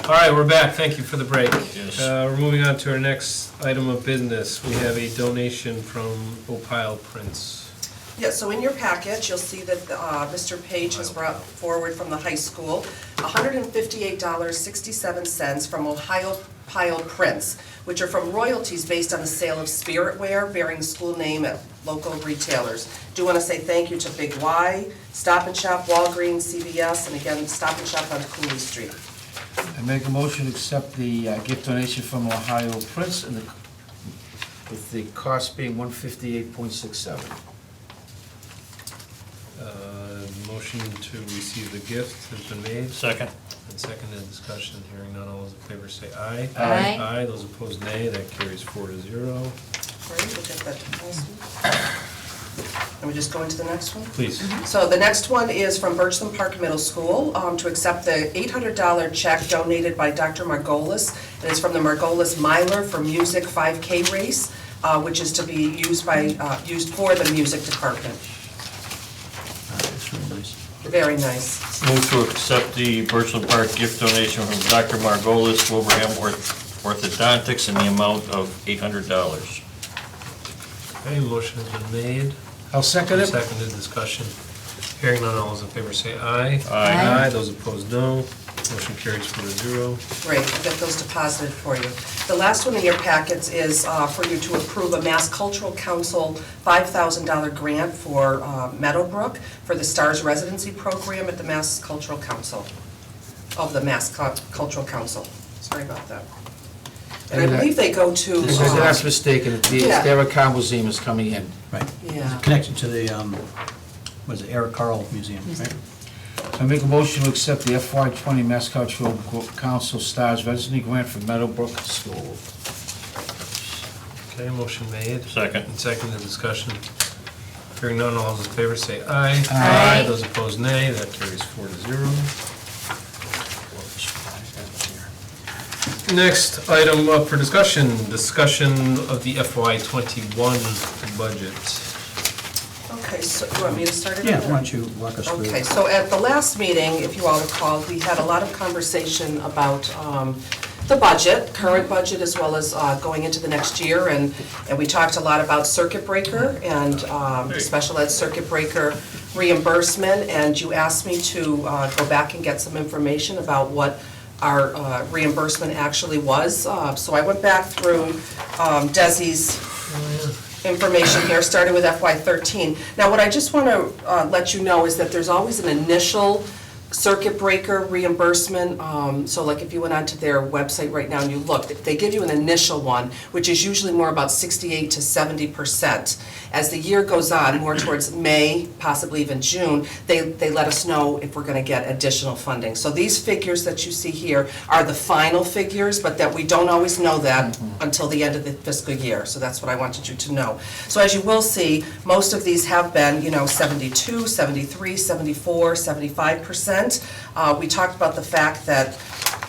All right, we're back. Thank you for the break. Yes. We're moving on to our next item of business. We have a donation from Opile Prince. Yeah, so in your package, you'll see that Mr. Page has brought forward from the high school $158.67 from Ohio Pile Prints, which are from royalties based on the sale of spiritware bearing the school name at local retailers. Do want to say thank you to Big Y, Stop and Shop, Walgreens, CVS, and again, Stop and Shop on Cooley Street. I make a motion to accept the gift donation from Ohio Prince and with the cost being $158.67. Motion to receive the gift has been made. Second. And seconded. Discussion. Hearing none. All those in favor say aye. Aye. Aye. Those opposed, nay. That carries 4-0. Right, we'll get that deposit. And we just go into the next one? Please. So the next one is from Birchland Park Middle School to accept the $800 check donated by Dr. Margolis. And it's from the Margolis Miler for Music 5K race, which is to be used for the music department. Very nice. Move to accept the Birchland Park gift donation from Dr. Margolis, Wilbraham Orthodontics in the amount of $800. Okay, motion has been made. I'll second it. Seconded. Discussion. Hearing none. All those in favor say aye. Aye. Aye. Those opposed, no. Motion carries 4-0. Great, I'll get those deposited for you. The last one in your packets is for you to approve a Mass Cultural Council $5,000 grant for Meadowbrook for the STARS residency program at the Mass Cultural Council, of the Mass Cultural Council. Sorry about that. And I believe they go to... That's mistaken. Yeah. The Eric Carr Museum is coming in. Right. Yeah. Connected to the, what is it, Eric Carl Museum, right? I make a motion to accept the FY20 Mass Cultural Council Stars Residency Grant for Meadowbrook School. Okay, motion made. Second. And seconded. Discussion. Hearing none. All those in favor say aye. Aye. Those opposed, nay. That carries 4-0. Next item up for discussion of the FY21 budget. Okay, so you want me to start it? Yeah, why don't you walk us through? Okay, so at the last meeting, if you all recall, we had a lot of conversation about the budget, current budget, as well as going into the next year, and we talked a lot about circuit breaker and special ed circuit breaker reimbursement, and you asked me to go back and get some information about what our reimbursement actually was. So I went back through Desi's information here, starting with FY13. Now, what I just want to let you know is that there's always an initial circuit breaker reimbursement. So like if you went onto their website right now and you looked, they give you an initial one, which is usually more about 68 to 70%. As the year goes on, more towards May, possibly even June, they let us know if we're going to get additional funding. So these figures that you see here are the final figures, but that we don't always know that until the end of the fiscal year. So that's what I wanted you to know. So as you will see, most of these have been, 72, 73, 74, 75%. We talked about the fact that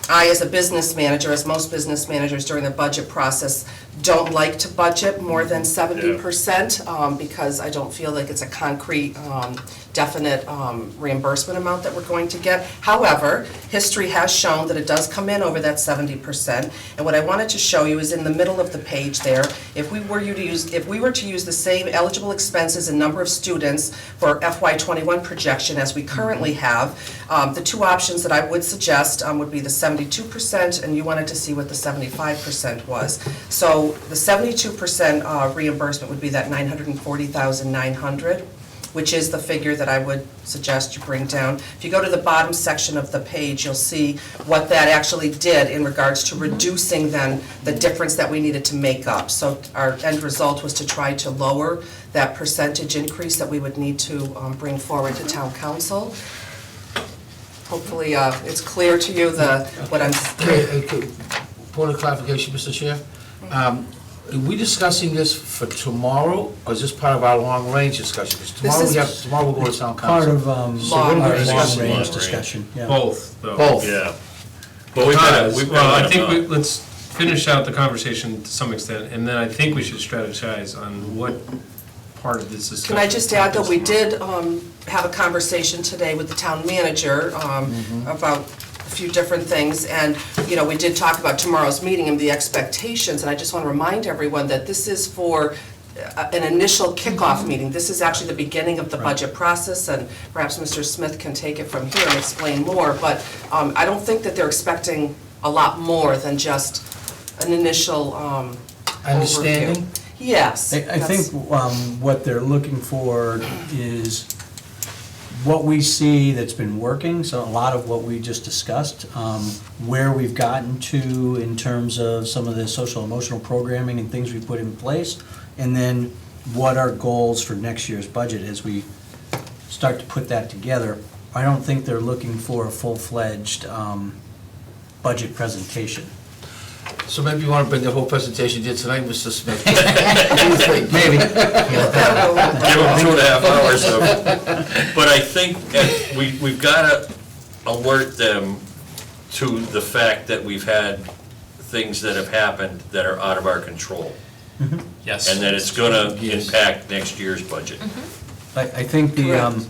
I, as a business manager, as most business managers during the budget process, don't like to budget more than 70% because I don't feel like it's a concrete, definite reimbursement amount that we're going to get. However, history has shown that it does come in over that 70%. And what I wanted to show you is in the middle of the page there, if we were to use the same eligible expenses and number of students for FY21 projection as we currently have, the two options that I would suggest would be the 72%, and you wanted to see what the 75% was. So the 72% reimbursement would be that $940,900, which is the figure that I would suggest you bring down. If you go to the bottom section of the page, you'll see what that actually did in regards to reducing then the difference that we needed to make up. So our end result was to try to lower that percentage increase that we would need to bring forward to town council. Hopefully it's clear to you what I'm... Okay, point of clarification, Mr. Chair. Are we discussing this for tomorrow, or is this part of our long-range discussion? Because tomorrow we'll go to town Part council. of So what are we our discussing? long-range discussion, yeah. Both, though. Both. Yeah. But we've got I think let's finish out the conversation to some extent, and then I think we should strategize on what part of this is. Can I just add that we did have a conversation today with the town manager about a few different things, and, you know, we did talk about tomorrow's meeting and the expectations, and I just want to remind everyone that this is for an initial kickoff meeting. This is actually the beginning of the budget process, and perhaps Mr. Smith can take it from here and explain more, but I don't think that they're expecting a lot more than just an initial Understanding? overview. Yes. I think what they're looking for is what we see that's been working, so a lot of what we just discussed, where we've gotten to in terms of some of the social emotional programming and things we put in place, and then what our goals for next year's budget as we start to put that together. I don't think they're looking for a full-fledged budget prepresentation. So maybe you want to bring the whole presentation you did tonight, Mr. Smith? What do you think? Maybe. Give them 2.5 hours of, but I think we've got to alert them to the fact that we've had things that have happened that are out of our control, Yes. and that it's going to Yes. impact next year's budget. I think Correct.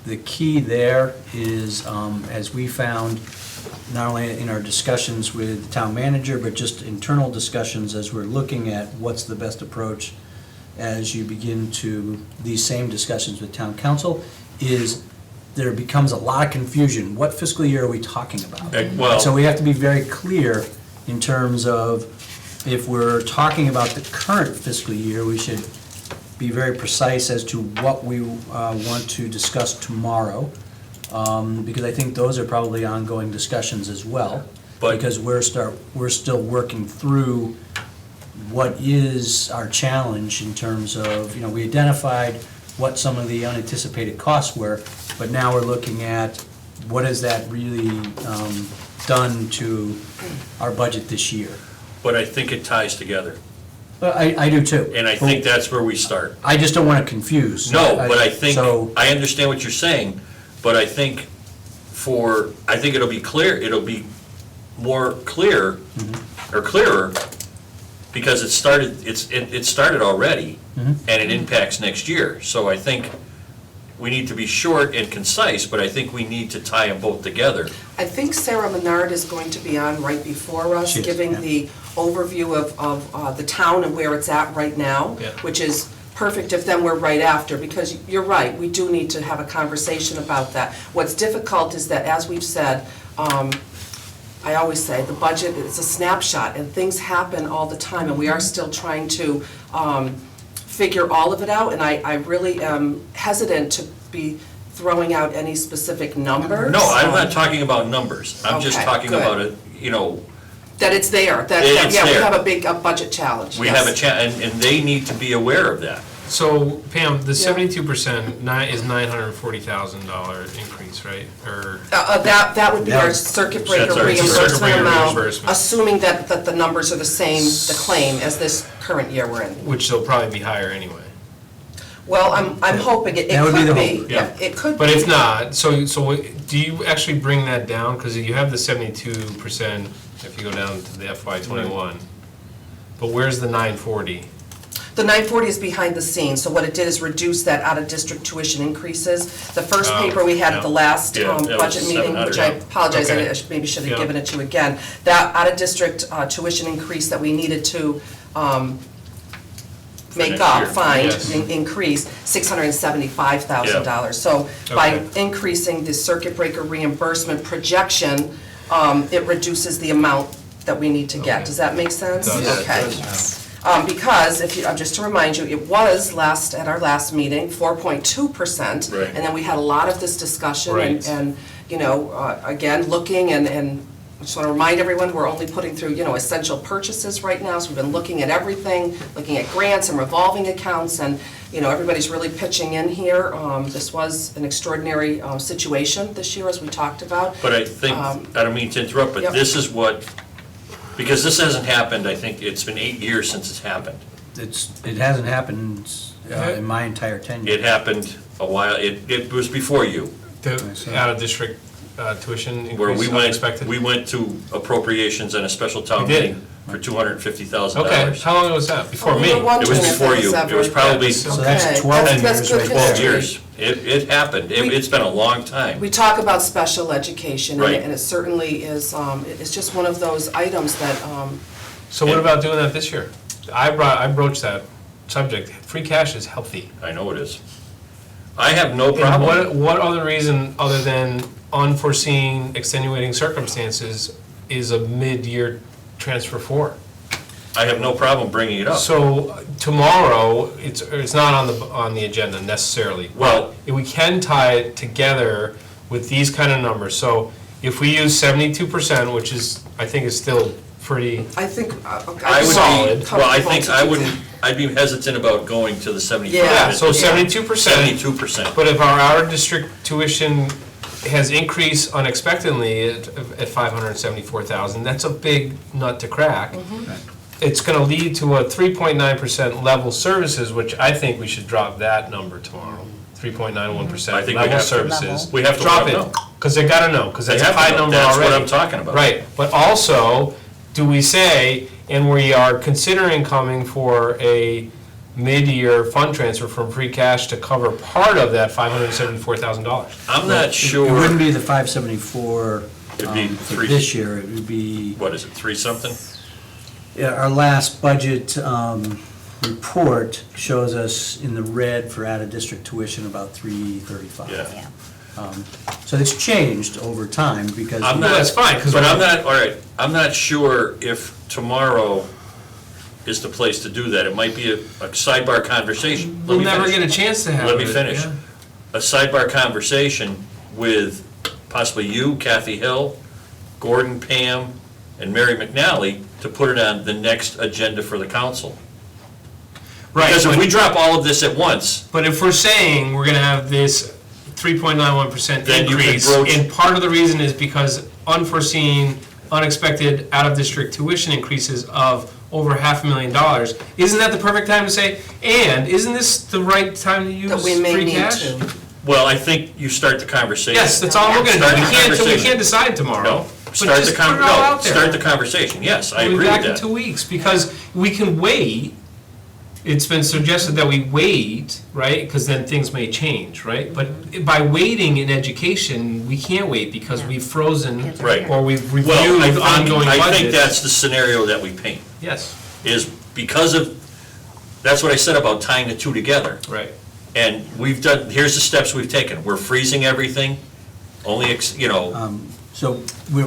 the key there is, as we found, not only in our discussions with the town manager, but just internal discussions as we're looking at what's the best approach as you begin to, these same discussions with town council, is there becomes a lot of confusion. What fiscal year are we talking about? Well, So we have to be very clear in terms of, if we're talking about the current fiscal year, we should be very precise as to what we want to discuss tomorrow, because I think those are probably ongoing discussions as well. But- Because we're still working through what is our challenge in terms of, we identified what some of the unanticipated costs were, but now we're looking at what has that really done to our budget this year. but I think it ties together, But I do too. and I think that's where we start. I just don't want to confuse. No, but I think, So, I understand what you're saying, but I think it'll be clear, it'll be more clear, or clearer, because it started already, and it impacts next year. So I think we need to be short and concise, but I think we need to tie them both together. I think Sarah Menard is going to be on right before us, She is, giving yeah. the overview of the town and where it's at right now, Yeah. which is perfect if then we're right after, because you're right, we do need to have a conversation about that. What's difficult is that, as we've said, I always say, the budget is a snapshot, and things happen all the time, and we are still trying to figure all of it out, and I really am hesitant to be throwing out any specific numbers. No, I'm not talking about numbers. I'm just Okay, talking good. about it, That it's there, that, It's yeah, we there. have a budget challenge, we yes. have and they need to be aware of that. So Pam, the 72% is $940,000 increase, right? Or, That would be our That- circuit breaker That's our circuit reimbursement breaker amount, reimbursement. assuming that the numbers are the same, the claim, as this current year we're in. which will probably be higher anyway. Well, I'm hoping it That would be could the be, hope, yeah, it could be. But if not, so do you actually bring that down? Because you have the 72% if you go down to the FY '21. But where's the 940? The 940 is behind the scenes, so what it did is reduce that out-of-district tuition increases. The first Oh, paper we had at the yeah. last Yeah, that was budget meeting, which I 700, yeah. apologize, Okay. maybe should have Yeah. given it to you again, that out-of-district tuition increase that we needed to make next up, year. find, Yes. increase, $675,000. So by Okay. increasing the circuit breaker reimbursement projection, it reduces the amount that we need to get. Okay. Does that make sense? Does. Yeah, it Okay. does. Because if you, just to remind you, it was at our last meeting, 4.2%. Right. And then we had a lot of this discussion Right. and, again, looking and I just want to remind everyone, we're only putting through, essential purchases right now. So we've been looking at everything, looking at grants and revolving accounts, and, everybody's really pitching in here. This was an extraordinary situation this year, as we talked about. But I think, I don't mean to interrupt, but Yep. this is what, because this hasn't happened, I think it's been 8 years since it's happened. it hasn't happened in my entire tenure. It happened a while, it was before you, The out-of-district tuition where increase we unexpected? went to appropriations and a special town We did. meeting for $250,000. Okay, how long was that? Before me? We were wondering It was if before that you. ever- It was probably Yeah, So that's Okay, 12 that's years good right 12 history. years. It happened. It's been a long time. We talk about special education, Right. and it certainly is, it's just one of those items that, So what about doing that this year? I broached that subject. Free cash is healthy. I know it is. I have no And problem. what other reason, other than unforeseen extenuating circumstances, is a mid-year transfer for? I have no problem bringing it up. So tomorrow, it's not on the agenda necessarily. Well- But we can tie it together with these kind of numbers. So if we use 72%, which is, I think is still pretty, I think, I I'd would be solid. be, well, I comfortable think to I do wouldn't, that. I'd be hesitant about going to the 75. Yeah, so 72%. 72%. But if our out-of-district tuition has increased unexpectedly at 574,000, that's a big nut to crack. It's gonna lead to a 3.9% level services, which I think we should drop that number tomorrow. 3.91% I think we level have to. services. We have to Drop let it, them know. because they gotta know, because They that's a have to high know. number That's already. what I'm talking about. Right, but also, do we say, and we are considering coming for a mid-year fund transfer from free cash to cover part of that $574,000? I'm not It sure. wouldn't be the 574 It'd be for three. this year, it would be, What is it, 3-something? yeah, our last budget report shows us in the red for out-of-district tuition about 335. Yeah. So it's changed over time because. I'm Well, not, that's fine, 'cause but we're- I'm not, all right, I'm not sure if tomorrow is the place to do that. It might be a sidebar conversation. Let We'll me never finish. get a chance to have it. Let me finish. yeah. A sidebar conversation with possibly you, Kathy Hill, Gordon, Pam, and Mary McNally to put it on the next agenda for the council. Right, Because if we but- drop all of this at once, but if we're saying we're gonna have this 3.91% Then you can increase, broach- and part of the reason is because unforeseen, unexpected, out-of-district tuition increases of over $500,000, isn't that the perfect time to say, and isn't this the right time to use That we may free need cash? to. well, I think you start the conversation. Yes, that's all we're gonna do. Start the We conversation. can't decide tomorrow. No, But start just the, put it all out there. start the conversation, yes, I We'll agree be with back in that. 2 weeks, because we can wait. It's been suggested that we wait, right, because then things may change, right? But by waiting in education, we can't wait because we've frozen, Right. or we've Well, reviewed ongoing budgets. I think that's the scenario that we paint, Yes, is because of, that's what I said about tying the two together. right. And we've done, here's the steps we've taken. We're freezing everything, only, So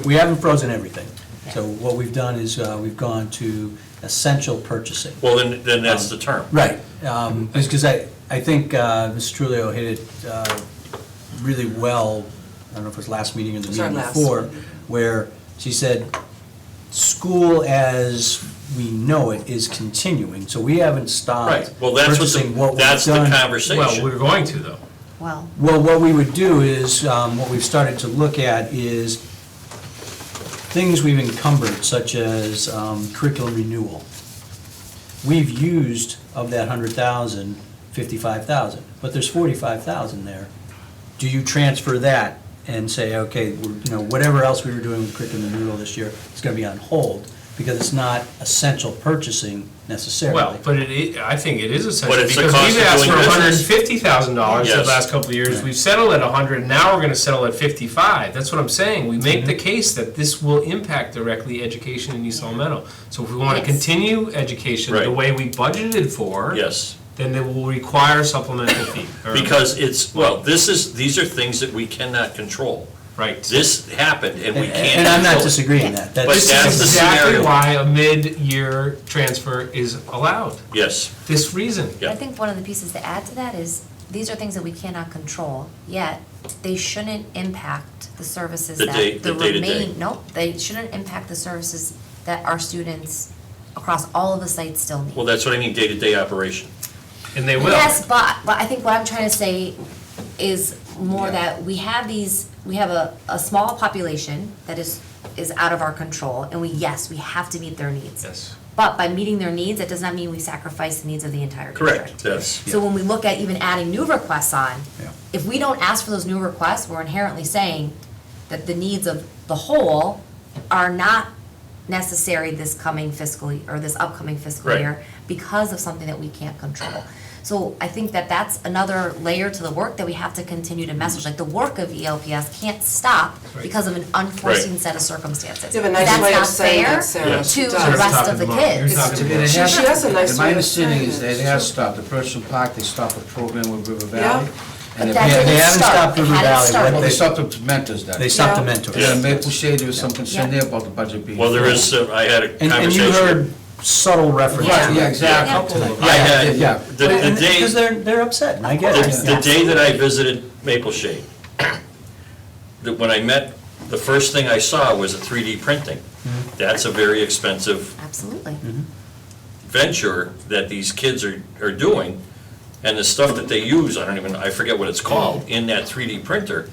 we haven't frozen everything. So what we've done is we've gone to essential purchasing. well, then that's the term. Right, because I think Ms. Trulio hit it really well, I don't know if it was last meeting or the was our meeting last before, meeting. where she said, school as we know it is continuing, so we haven't stopped Right, well, that's purchasing what we've that's the done. Well, conversation. we're going to, though. Well, Well, what we would do is, what we've started to look at is things we've encumbered, such as curriculum renewal. We've used, of that 100,000, 55,000, but there's 45,000 there. Do you transfer that and say, okay, whatever else we were doing with curriculum renewal this year, it's gonna be on hold, because it's not essential purchasing necessarily. Well, but I think it is essential, But it's the because cost we've of asked doing for business. $150,000 the Yes. last couple of years. We've settled at 100, now we're gonna settle at 55. That's what I'm saying. We make the Mm-hmm. case that this will impact directly education in East Long Meadow. So if we wanna Yes. continue education the Right. way we budgeted for, Yes, then it will require supplemental fee. or- because these are things that we cannot control. Right. This happened and we can't And I'm not control it. disagreeing that. But This that's is the exactly scenario. why a mid-year transfer is allowed. Yes, This reason. Yeah. I think one of the pieces to add to that is, these are things that we cannot control, yet they shouldn't impact the services The that day- the day-to-day. remain. No, they shouldn't impact the services that our students across all of the sites still need. well, that's what I mean, day-to-day operation. And they will. Yes, but I think what I'm trying to say is more that we have a small population that is out of our control, and we have to meet their needs. Yes. But by meeting their needs, that does not mean we sacrifice the needs of the entire district. Correct, that's, So when we look at even adding new requests on, Yeah. if we don't ask for those new requests, we're inherently saying that the needs of the whole are not necessary this coming fiscal, or this upcoming fiscal Right. year because of something that we can't control. So I think that that's another layer to the work that we have to continue to message, like the work of ELPS can't stop because of an unforeseen Right. set of circumstances. You have a nice That's way of not saying fair that, Sarah. Yes. She to does. the rest Talking of the tomorrow. You're kids. talking And it has- She has a nice and way my of understanding saying is that it has stopped, the Birchland Park, they stopped the program with River Valley. And But they that had- didn't they haven't start. stopped It River hadn't Valley. started. Well, they stopped the mentors then. They stopped the Yeah. mentors. Yeah, Maple Shade, there was some concern there about the budget being. Well, there is, I had a And conversation. you heard subtle references. Yeah. Yeah, exactly. Yeah. I had, Yeah. the day. Because they're upset, and I get it. The day that I visited Maple Shade, that when I met, the first thing I saw was a 3D printing. That's a very expensive Absolutely. venture that these kids are doing, and the stuff that they use, I forget what it's called, in that 3D printer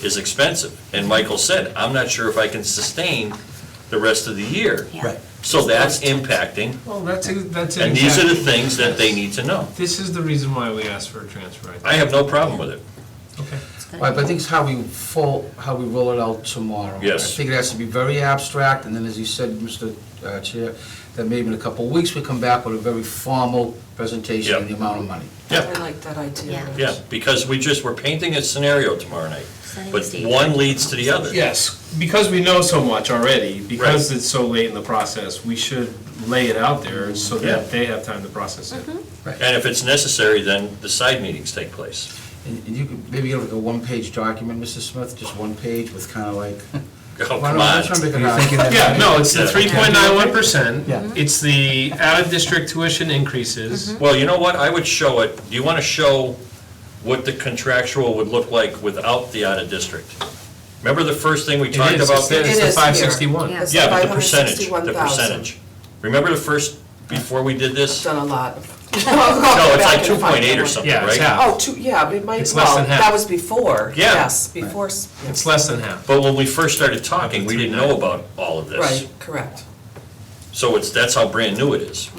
is expensive. And Michael said, I'm not sure if I can sustain the rest of the year. Yeah. Right. So that's impacting, Well, that's it. and these are the things that they need to know. This is the reason why we asked for a transfer, I think. I have no problem with it. Okay. Right, but I think it's how we roll it out tomorrow. Yes. I think it has to be very abstract, and then as you said, Mr. Chair, that maybe in a couple of weeks we come back with a very formal presentation of the amount of money. Yeah. I like that idea. Yeah. Yeah, because we're painting a scenario tomorrow night, Setting but the stage. one leads to the other. Yes, because we know so much already, because Right. it's so late in the process, we should lay it out there so Yeah. that they have time to process it. And if it's necessary, then the side meetings take place. And you could maybe get like a one-page document, Mr. Smith, just one page with kind of like. Oh, Why come don't- let's try to on. make it You're out. thinking that- Yeah, no, it's the Yeah. 3.91%. Yeah. It's the out-of-district tuition increases. Well, you know what, I would show it, do you want to show what the contractual would look like without the out-of-district? Remember the first thing we It talked is, about? it's the It is here. 561. Yeah. It's Yeah, but the percentage, the 561,000. percentage. Remember the first, before we did this? Done a lot. No, it's like 2.8 or something, Yeah, it's right? half. Yeah, it might, It's less well, than half. that was before, Yeah. yes, before, It's less than half. But when we first started talking, we didn't know about all of this. right, correct. So that's how brand new it is.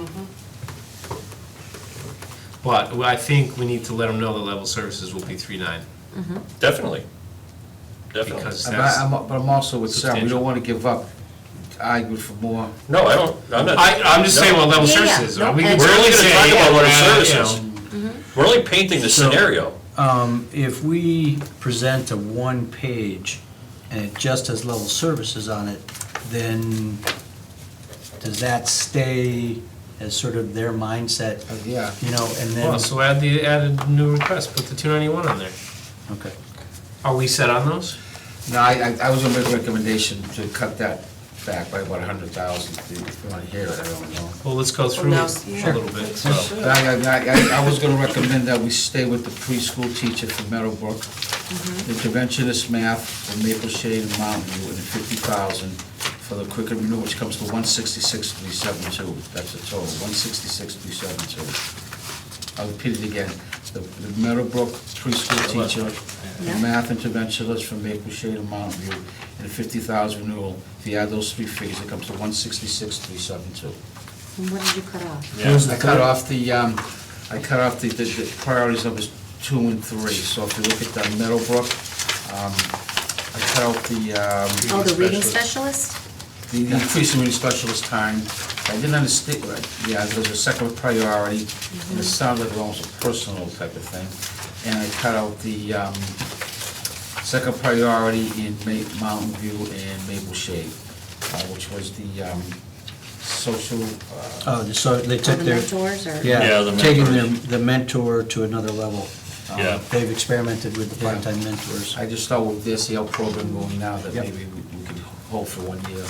But I think we need to let them know that level services will be 3.9, Definitely. Definitely. because But that's, I'm also with Sarah, we Substantial. don't want to give up, argue for more. No, I'm not. I'm just saying what level Yeah, yeah. services No, are. We and- can We're only certainly gonna say, talk about yeah, level you know, services. We're only painting the So- scenario. If we present a one-page and it just has level services on it, then does that stay as sort of their mindset, Yeah. you know, and then, Well, so add a new request, put the 291 on there. okay. Are we set on those? No, I was gonna make a recommendation to cut that back by about 100,000, if you want to hear it, I don't know. Well, let's go through now, it yeah. a little bit, so. But I was gonna recommend that we stay with the preschool teacher from Meadowbrook, the interventionist math from Maple Shade and Mountain View, and the 50,000 for the quicker renewal, which comes to 166,372. That's the total, 166,372. I'll repeat it again. The Meadowbrook preschool teacher, the math interventionist from Maple Shade and Mountain View, and the 50,000 renewal. If you add those three figures, it comes to 166,372. And what did you cut off? I cut off the priorities numbers 2 and 3. So if you look at the Meadowbrook, I cut out the. Oh, the reading specialist? The increase in reading specialist time. I didn't understand, right, yeah, there was a second priority, and it sounded like almost a personal type of thing. And I cut out the second priority in Mountain View and Maple Shade, which was the social, Oh, so they Oh, took the their, mentors or? Yeah, yeah, the taking mentors. the mentor to another level. Yeah. They've experimented with the Yeah. part-time mentors. I just thought with this CL program going now, that Yep. maybe we could hold for 1 year.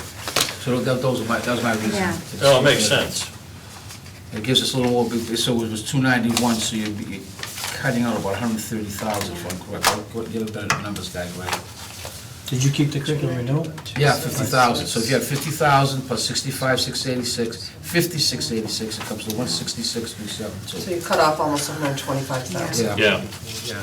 So that was my reason. Yeah. No, it makes sense. It gives us a little more, so it was 291, so you'd be cutting out about 130,000, if I'm correct. I'll get a better numbers, guys, right? Did you keep the curriculum renewal? Yeah, 50,000. So if you have 50,000 plus 65,686, 56,686, it comes to So 166,372. you cut off almost 125,000. Yeah. Yeah.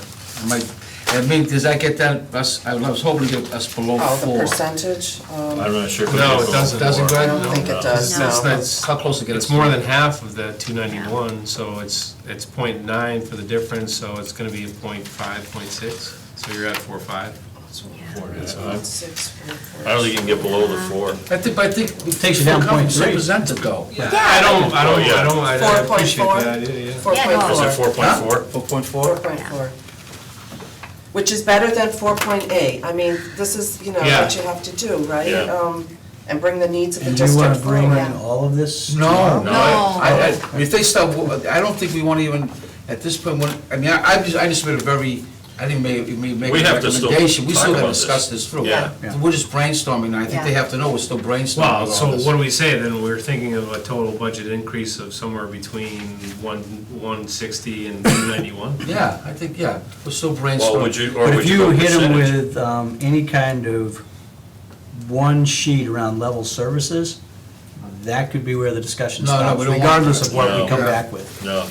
I mean, does that get that, I was hoping to get us below Oh, the 4. percentage? I'm not sure. if No, we it can- doesn't. Doesn't, work. Greg? I don't think it does, It's- no. it's- How close to get us? It's more than half of the 291, so it's 0.9 for the difference, so it's gonna be a 0.5, 0.6, so you're at 4.5. 4, so I 644. don't think you can get below the 4. I think. Takes you down 0.3. Presented though. I appreciate 4.4? that, yeah. 4.4. Is it 4.4? 4.4? 4.4. Which is better than 4.8. I mean, this is, you know, Yeah. what you have to do, right? Yeah. And bring the needs of the And do you want district to bring forward. in all of this? No. tomorrow? No. If they start, I don't think we want to even, at this point, I mean, I just made a very, I didn't make We a have to still recommendation. We talk still got to about this. discuss this through. Yeah. Yeah. We're just brainstorming, and I think they Yeah. have to know we're still brainstorming Well, all so this. what do we say then? We're thinking of a total budget increase of somewhere between 160 and 291? Yeah, I think, yeah, we're still Well, brainstorming. would you, or But would if you you go hit them percentage? with any kind of one sheet around level services, that could be where the discussion No, no, stops, we don't want regardless that. of what we No. come Yeah. back with. No.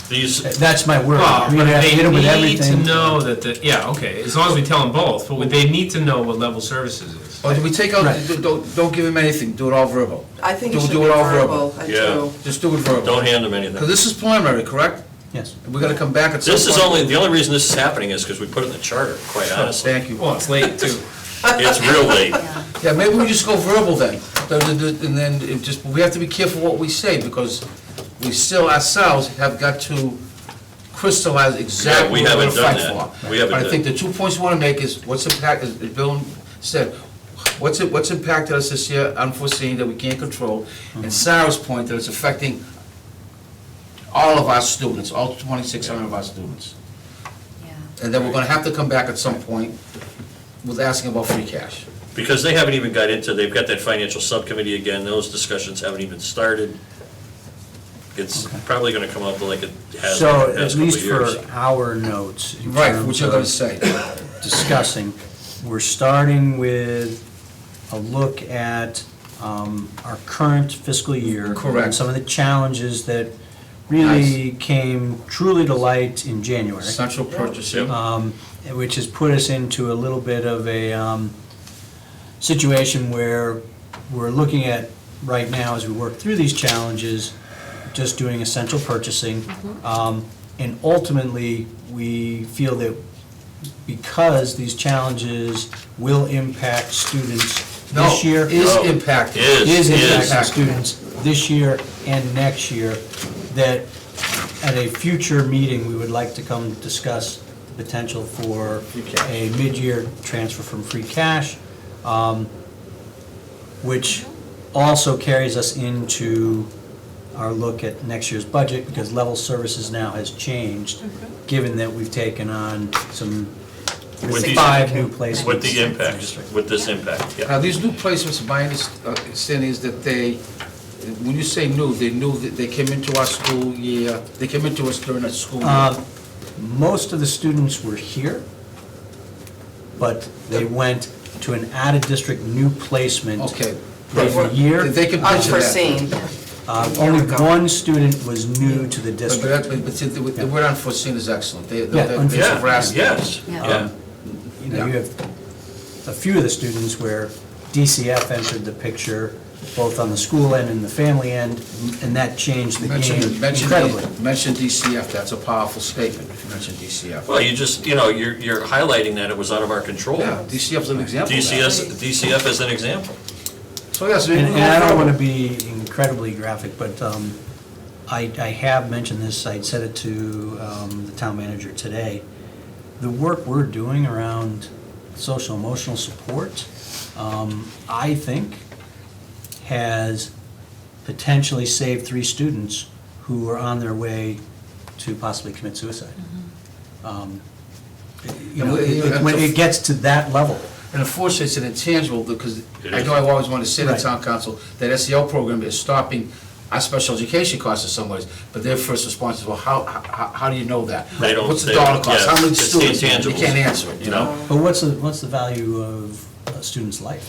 These, That's my word. Well, We but have to hit they 'em with need to everything. know that, yeah, okay, as long as we tell them both, but they need to know what level services is. Or do we take out, Right. don't give him anything, do it all verbal. I think it Do should it be all verbal, I Yeah. do. Just do it verbal. don't hand them Because anything. this is preliminary, correct? Yes. We're gonna come back at some point. This is only, the only reason this is happening is because we put it in the charter, quite honestly. Thank you. Well, it's late too. It's real late. Yeah. Yeah, maybe we just go verbal then, and then it just, we have to be careful what we say, because we still ourselves have got to crystallize exactly Yeah, we what we're haven't gonna done fight that. for. We haven't But I done- think the 2 points we wanna make is, what's impact, as Bill said, what's impacted us this year, unforeseen, that we can't control, and Sarah's point, that it's affecting all of our students, all 2,600 of our students. Yeah. And then we're gonna have to come back at some point with asking about free cash. Because they haven't even got into, they've got that financial subcommittee again, those discussions haven't even started. It's probably gonna come up like it has in So the at past couple of least years. for our notes. in Right, terms what you're gonna of say. Discussing, we're starting with a look at our current fiscal year. Correct. And some of the challenges that really came truly to light in January. Central purchasing. Which has put us into a little bit of a situation where we're looking at, right now, as we work through these challenges, just doing essential purchasing. And ultimately, we feel that because these challenges will impact students No, this year. is No. impacted. Is Is. impacting students this year and next year, that at a future meeting, we would like to come discuss the potential for Free cash. a mid-year transfer from free cash, which also carries us into our look at next year's budget, because level services now has changed, given that we've taken on some With these- 5 new placements. With the impact, with this impact, yeah. Now, these new placements, my understanding is that they, when you say new, they knew that they came into our school year, they came into us during the school year. Most of the students were here, but they went to an out-of-district new placement. Okay. Every year. They can picture that. Unforeseen. Only Year ago. one student was new to the But, district. but see, the word unforeseen is excellent. They Yeah, unforeseen. Yeah, harassed. yes, Yeah. yeah. You know, you have a few of the students where DCF entered the picture, both on the school end and the family end, and that changed the game incredibly. Mention DCF, that's a powerful statement, if you mention DCF. Well, you just, you know, you're highlighting that it was out of our control. Yeah, DCF's an example of that. DCF is an example. So, yes. And I don't want to be incredibly graphic, but I have mentioned this, I said it to the town manager today. The work we're doing around social emotional support, I think, has potentially saved 3 students who were on their way to possibly commit suicide. You know, when it gets to that level. And unfortunately, it's an intangible, because It I is. know I've always wanted to say to Right. town council, that SEL program is stopping our special education costs in some ways, but their first response is, well, how do you know that? They don't- What's the they dollar don't- cost? yeah, How many it's the students? You intangibles. can't answer it, you know? But what's the value of a student's life?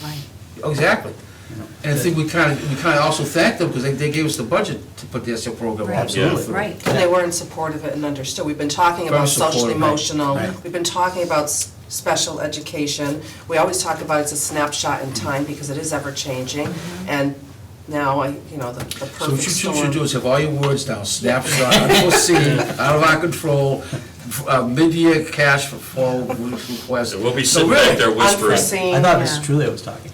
Oh, exactly. You know? And I think we kind of also thank them, because they gave us the budget to put the SEL program on. Absolutely. Right. And they were in support of it and understood. We've been talking about Very social supportive, right, emotional, right. we've been talking about special education. We always talk about it's a snapshot in time because it is ever-changing. And now, the So perfect what you storm. should do is have all your words down, snapshot, unforeseen, out of our control, mid-year cash for fall request. We'll be So sitting really, back there whispering. Unforeseen. I thought Mrs. Trulio was talking.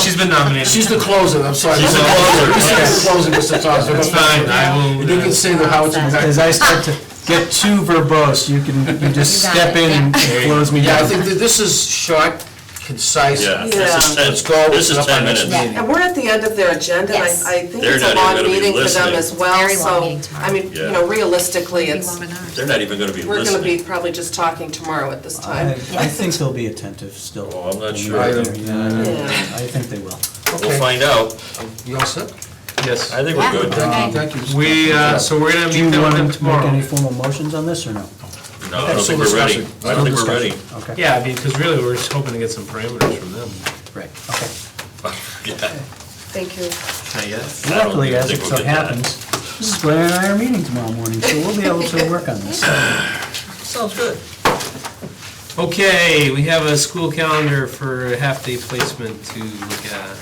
She's been nominated. She's the closer, I'm sorry. She's the closer. She's the closer, Mr. Thompson. That's fine, I will, You can say the how it's. As I start to get too verbose, you just You got step it, in and close me Yeah, I down. think that this is short, concise. Yeah, Yeah. this is 10, Let's go. this is Open up 10 our next minutes. meeting. And we're at the end of their agenda, and Yes. I think They're it's a not even long gonna be meeting for them listening. as well, Very long so, meeting tomorrow. I mean, Yeah. realistically, it's, They're not even gonna be we're gonna be listening. probably just talking tomorrow at this I time. I think they'll be attentive still. Oh, I'm not when we sure. get there. Yeah, Yeah. I think they will. We'll find out. You all set? Yes. I think we're good. Thank you. We, so we're gonna Do you meet them want with them to make any tomorrow. formal motions on this, or no? No, I don't think we're ready. I don't think we're ready. Okay, Yeah, I mean, because really, we're just hoping to get some parameters from them. right, okay. Yeah. Thank you. I don't Luckily, as think it we'll so get that. happens, Mrs. Blair and I are meeting tomorrow morning, so we'll be able to work on this. Sounds good. Okay, we have a school calendar for half-day placement to look at.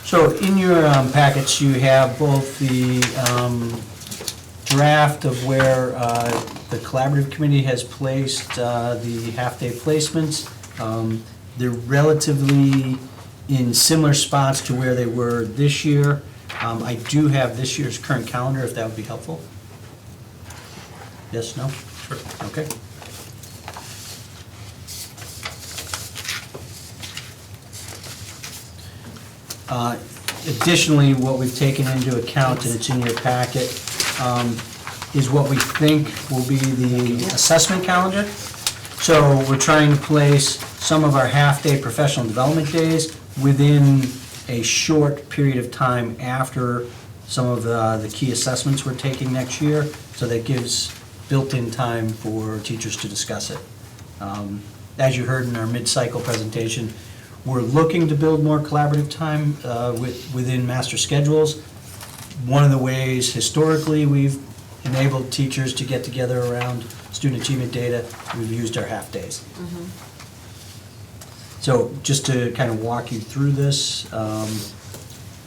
So in your packets, you have both the draft of where the collaborative committee has placed the half-day placements. They're relatively in similar spots to where they were this year. I do have this year's current calendar, if that would be helpful. Yes, no? Sure. Okay. Additionally, what we've taken into account, and it's in your packet, is what we think will be the assessment calendar. So we're trying to place some of our half-day professional development days within a short period of time after some of the key assessments we're taking next year, so that gives built-in time for teachers to discuss it. As you heard in our mid-cycle presentation, we're looking to build more collaborative time within master schedules. One of the ways historically we've enabled teachers to get together around student achievement data, we've used our half-days. So just to kind of walk you through this,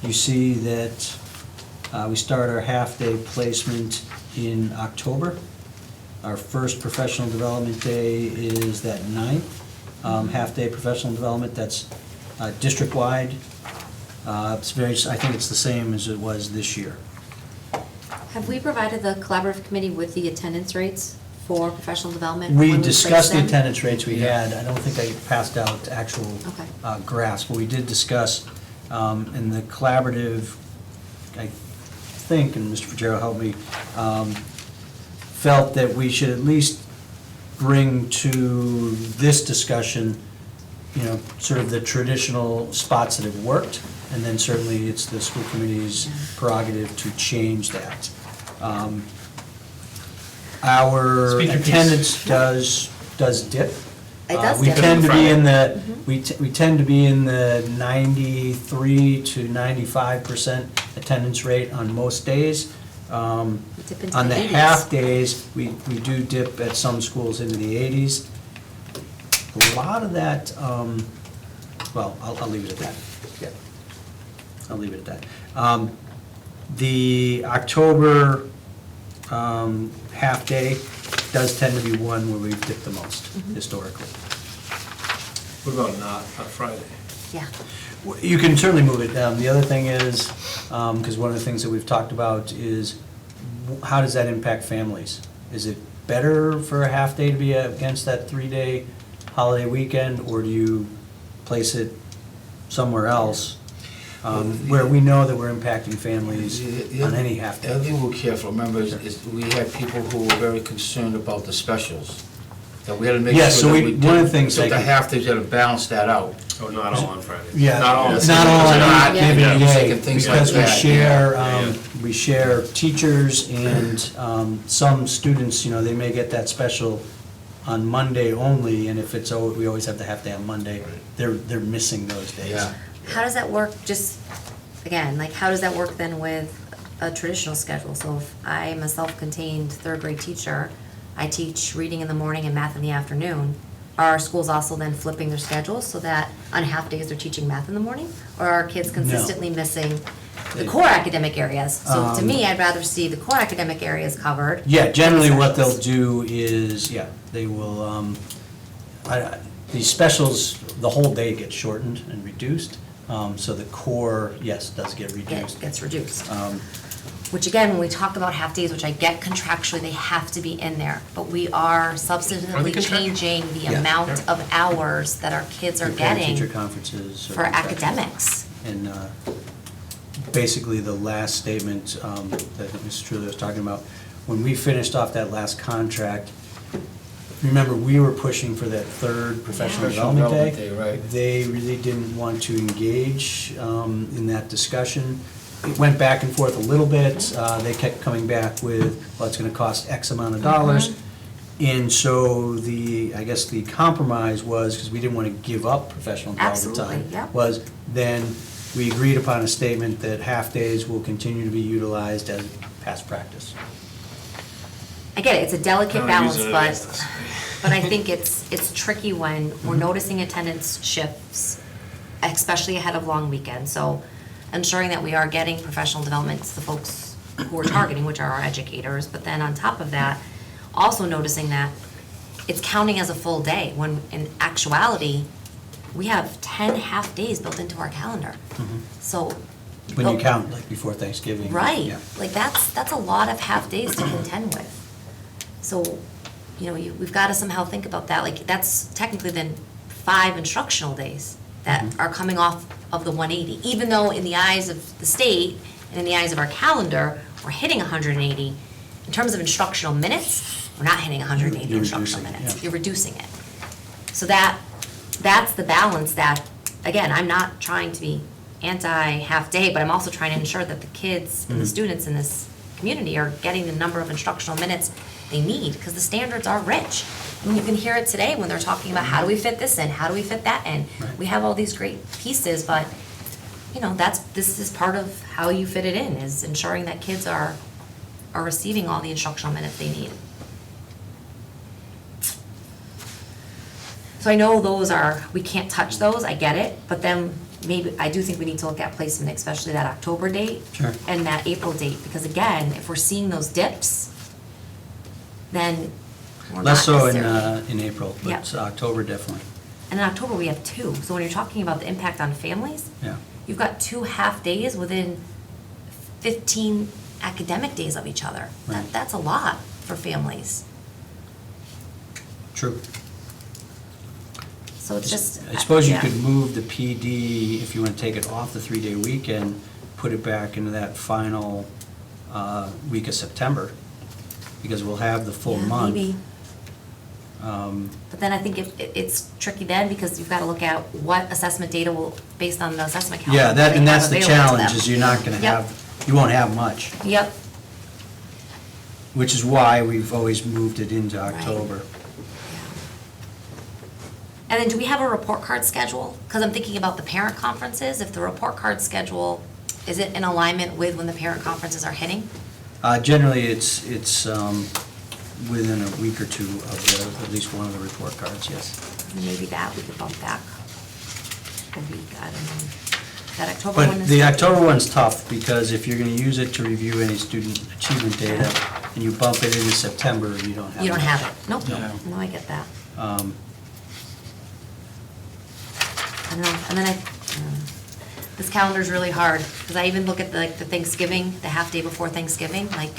you see that we start our half-day placement in October. Our first professional development day is that 9th. Half-day professional development, that's district-wide. It's very, I think it's the same as it was this year. Have we provided the collaborative committee with the attendance rates for professional development? We when discussed the placed them? attendance rates we had. I don't think I passed out actual Okay. graphs, but we did discuss, in the collaborative, I think, and Mr. Pajero helped me, felt that we should at least bring to this discussion, sort of the traditional spots that have worked, and then certainly it's the school committee's prerogative to change that. Our Speak your piece. attendance does dip. It does We dip. tend to be in the, we tend to be in the 93 to 95% attendance rate on most days. We dip into On the 80s. half days, we do dip at some schools into the 80s. A lot of that, well, I'll leave it at that. Yeah. I'll leave it at that. The October half-day does tend to be one where we've dipped the most historically. What about not Friday? Yeah. You can certainly move it. The other thing is, because one of the things that we've talked about is, how does that impact families? Is it better for a half-day to be against that 3-day holiday weekend, or do you place it somewhere else where we know that we're impacting families on any The half-day? other thing we're careful, remember, is we had people who were very concerned about the specials. That we had to make Yeah, so sure that we- we one of the did, things took the like- half-days, had to balance that out. Oh, not all on Friday. Yeah, Not all. not all on Not given yeah, day, taking things like because we that, share, yeah. we share teachers and some students, they may get that special on Monday only, and if we always have the half-day on Monday, they're missing those days. Yeah. How does that work, just, again, like, how does that work then with a traditional schedule? So if I'm a self-contained third grade teacher, I teach reading in the morning and math in the afternoon, are our schools also then flipping their schedules so that on half days they're teaching math in the morning? Or are kids consistently missing? the core academic areas. So to me, I'd rather see the core academic areas covered. Yeah, generally what they'll Specials. do is, yeah, they will, these specials, the whole day gets shortened and reduced. So the core, yes, does get reduced. Gets reduced. Um, Which again, when we talk about half-days, which I get contractually, they have to be in there, but we are substantively contractual? changing the Yeah. amount of hours that our kids are your parent-teacher getting conferences. are for contractual. academics. And basically, the last statement that Mrs. Trulli was talking about, when we finished off that last contract, remember, we were pushing for that third professional Professional development day. development day, right. They really didn't want to engage in that discussion. It went back and forth a little bit. They kept coming back with, well, it's gonna cost X amount of dollars. And so I guess the compromise was, because we didn't want to give up professional development time. Absolutely, yep. Was then we agreed upon a statement that half-days will continue to be utilized as past practice. I get it, it's a delicate Don't balance, use it against us. but I think it's tricky when we're noticing attendance shifts, especially ahead of long weekends. So ensuring that we are getting professional development to the folks who we're targeting, which are our educators, but then on top of that, also noticing that it's counting as a full day, when in actuality, we have 10 half-days built into our calendar. So. When you Oh, count, like before Thanksgiving. Right, yeah. like that's a lot of half-days to contend with. So, we've got to somehow think about that, like, that's technically then 5 instructional days that are coming off of the 180, even though in the eyes of the state and in the eyes of our calendar, we're hitting 180. In terms of instructional minutes, we're not hitting 180 You're instructional reducing, minutes. yeah. You're reducing it. So that's the balance that, again, I'm not trying to be anti-half-day, but I'm also trying to ensure that the kids and the students in this community are getting the number of instructional minutes they need, because the standards are rich. I mean, you can hear it today when they're talking about how do we fit this in, how do we fit that in? Right. We have all these great pieces, but, this is part of how you fit it in, is ensuring that kids are receiving all the instructional minutes they need. So I know we can't touch those, I get it, but then maybe, I do think we need to look at placement, especially that October date. Sure. And that April date, because again, if we're seeing those dips, then we're not Less so necessarily. in April, but Yep. October definitely, And in October, we have 2, so when you're talking about the impact on families, yeah. you've got 2 half-days within 15 academic days of each other. Right. That's a lot for families. True. So it's just. I suppose you yeah. could move the PD, if you want to take it off the 3-day weekend, put it back into that final week of September, because we'll have the full Yeah, month. maybe. But then I think it's tricky then, because you've got to look at what assessment data will, based on the assessment calendar. Yeah, they and have that's the available to challenge, them. is you're not gonna Yep. you won't have much, Yep, which is why we've always moved it into Right. October. and then do we have a report card schedule? Because I'm thinking about the parent conferences, if the report card schedule, is it in alignment with when the parent conferences are hitting? Generally, it's within a week or two of at least one of the report cards, yes. Maybe that, we could bump back a week, I don't know. That October one But is. the October one's tough, because if you're gonna use it to review any student achievement data, and you bump it into September, you don't have You don't much. have it, nope, No. no, I get that. Um, I don't know, and then this calendar's really hard, because I even look at the Thanksgiving, the half day before Thanksgiving, like,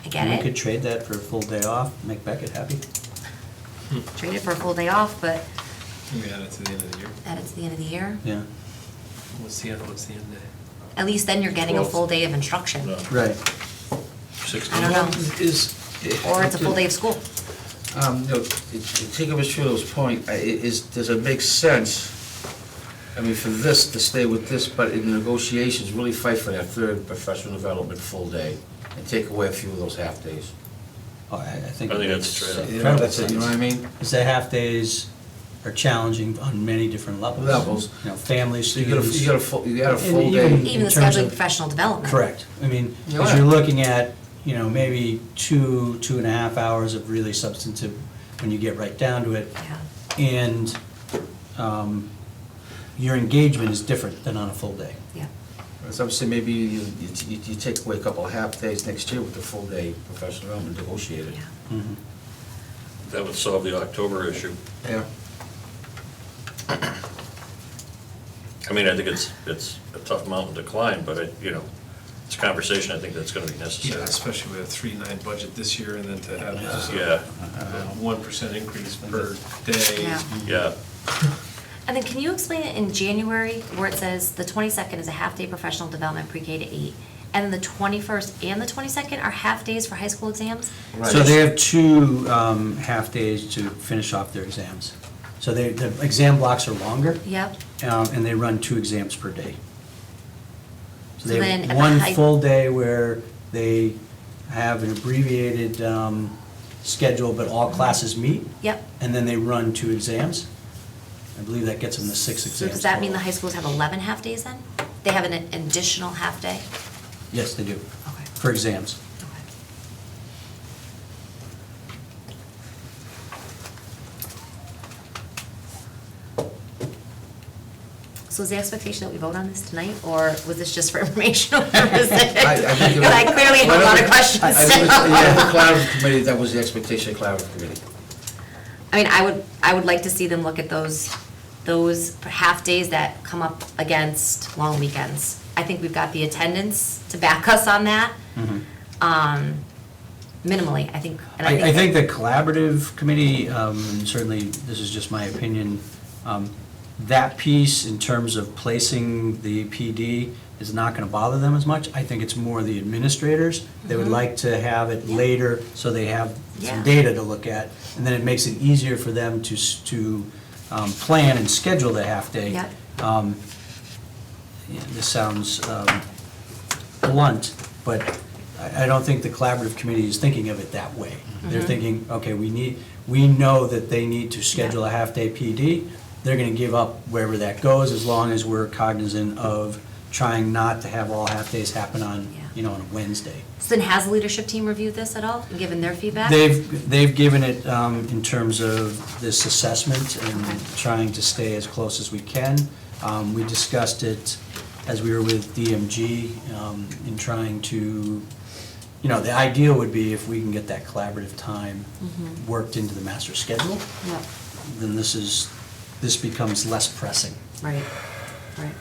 I get We could it, trade that for a full day off, make Beckett happy. trade it for a full day off, but We add it to the end of the year. add it to the end of the year. Yeah, What's the end day? At least then you're getting a 12th. full day of instruction, No, right. 16. I don't know, or it's a full day of school. To take up Ms. Trulio's point, does it make sense, I mean, for this, to stay with this, but in the negotiations, really fight for that third professional development full day, and take away a few of those half-days? Oh, I think. I think it that's makes a trade-off. You know, that's it, you know what I mean? Because the half-days are challenging on many different levels. Levels. You know, families, So you got students. you got a full And day. even- Even the in terms scheduling of- professional development. Correct. I mean, Yeah. because you're looking at, maybe 2.5 hours of really substantive, when you get right down to it. Yeah. And your engagement is different than on a full day. Yeah. So I'm saying maybe you take away a couple of half-days next year with the full-day professional development negotiated. Yeah. Mhm. That would solve the October issue. Yeah. I mean, I think it's a tough mountain to climb, but it's a conversation I think that's gonna be Yeah, necessary. especially with a 3.9 budget this year, and then to have just Yeah, a 1% increase per day. Yeah. yeah. And then can you explain it in January, where it says the 22nd is a half-day professional development pre-K to 8, and then the 21st and the 22nd are half-days for high school exams? So they have two half-days to finish off their exams. So the exam blocks are longer, Yep. and they run 2 exams per day. So So they then have at the one high- full day where they have an abbreviated schedule, but all classes meet, Yep. and then they run 2 exams. I believe that gets them to 6 So exams. does that mean the total. high schools have 11 half-days then? They have an additional half-day? Yes, they do, Okay. for exams. Okay. So is the expectation that we vote on this tonight, or was this just for informational purposes? I think it Because I clearly have a lot of questions I think still. the collaborative committee, that was the expectation of the collaborative committee. I mean, I would like to see them look at those half-days that come up against long weekends. I think we've got the attendance to back us on that, minimally, I think. And I think the collaborative committee, and certainly this is just my opinion, that piece in terms of placing the PD is not going to bother them as much. I think it's more the administrators. They would like to have it later so they have Yeah. some data to look at. And then it makes it easier for them to plan and schedule the half-day. Yep. Yeah, this sounds blunt, but I don't think the collaborative committee is thinking of it that way. They're thinking, okay, we know that they need to schedule a half-day PD. They're gonna give up wherever that goes, as long as we're cognizant of trying not to have all half-days happen on, Yeah. on a Wednesday. So then has the leadership team reviewed this at all and given their feedback? They've given it in terms of this assessment and Okay. trying to stay as close as we can. We discussed it as we were with DMG in trying to, the ideal would be if we can get that collaborative time worked into the master schedule, Yep, then this becomes less pressing. right, right.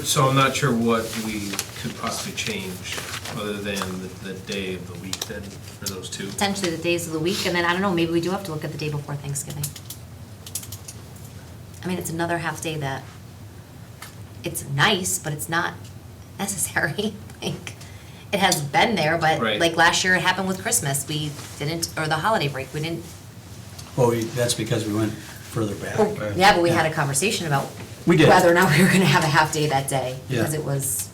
So I'm not sure what we could possibly change, other than the day of the week then, for those two. Potentially the days of the week, and then, I don't know, maybe we do have to look at the day before Thanksgiving. I mean, it's another half-day that, it's nice, but it's not necessary. Like, it has been there, but Right. like last year it happened with Christmas, we didn't, or the holiday break, we didn't. Well, that's because we went further back. Yeah, but we had a conversation about We did. whether or not we were gonna have a half-day that day, Yeah. because it was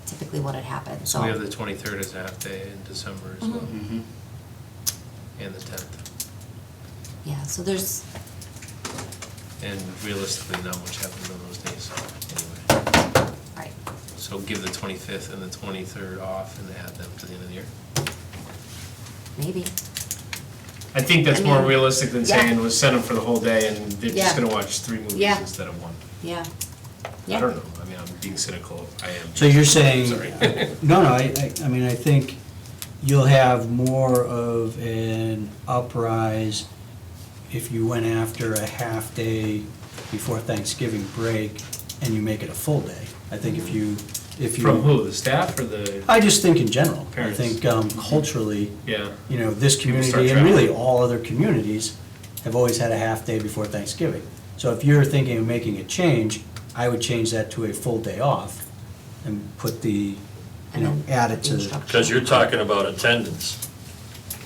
typically what had happened, So we have the 23rd as a half-day in December as well, Mhm. and the 10th. Yeah, so there's, And realistically, not much happens on those days anyway. right, So give the 25th and the 23rd off and add them to the end of the year. maybe. I think that's I more mean, realistic than yeah. saying, let's send them for the whole day and they're Yeah. just gonna watch 3 movies Yeah. instead of 1. Yeah. I Yeah. don't know, I mean, I'm being cynical, I am. So you're saying, Sorry. no, I mean, I think you'll have more of an uprise if you went after a half-day before Thanksgiving break and you make it a full day. I think if you. From who, the staff or the, I just think in general. Parents. I think culturally, yeah, this People start community and really traveling. all other communities have always had a half-day before Thanksgiving. So if you're thinking of making a change, I would change that to a full day off and put And then add it to. instruction. Because you're talking about attendance.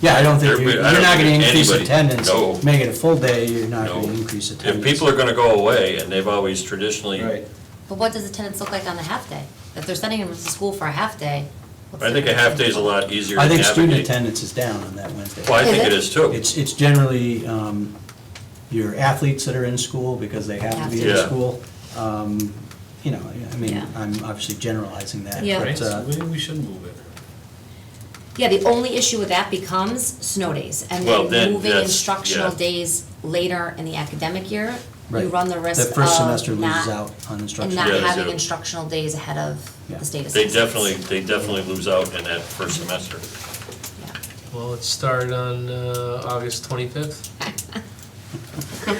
Yeah, I don't think, There- you're I don't not gonna think increase anybody- attendance. no. Make it a full day, you're not No. gonna increase attendance. If people are gonna go away, and they've always traditionally, Right. But what does attendance look like on the half-day? If they're sending them to school for a half-day. what's I think a the- half-day is a lot easier to I navigate. think student attendance is down on that Wednesday. Well, I think Is it it? is too. It's generally your athletes that are in school because they have to be in Yeah. school. I mean, Yeah. I'm obviously generalizing that. Yeah. but, right, so maybe we should move it. Yeah, the only issue with that becomes snow days, and Well, then then moving that's- instructional yeah. days later in the academic year, you Right. run the risk The first semester of loses not, out on and instruction. not Yeah, they having do. instructional days ahead of Yeah. the state They assessments. definitely lose out in that first semester. Yeah. Well, it started on August 25th. Good luck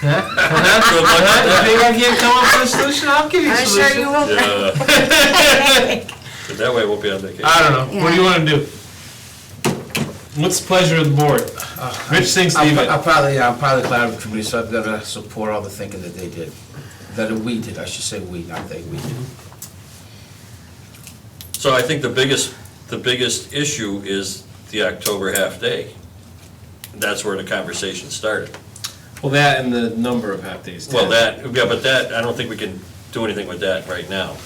You with think I can't come up with a solution? I'll give you a I'm solution. sure you will. that. Yeah. But that way we'll be on vacation. I don't know. What do you Yeah. want to do? What's the pleasure of the board? Rich thinks leave it. I'm part of the collaborative committee, so I've got to support all the thinking that they did. That we did, I should say we, not they, we did. So I think the biggest issue is the October half-day. That's where the conversation started. Well, that and the number of half-days. Well, but that, I don't think we can do anything with that right now.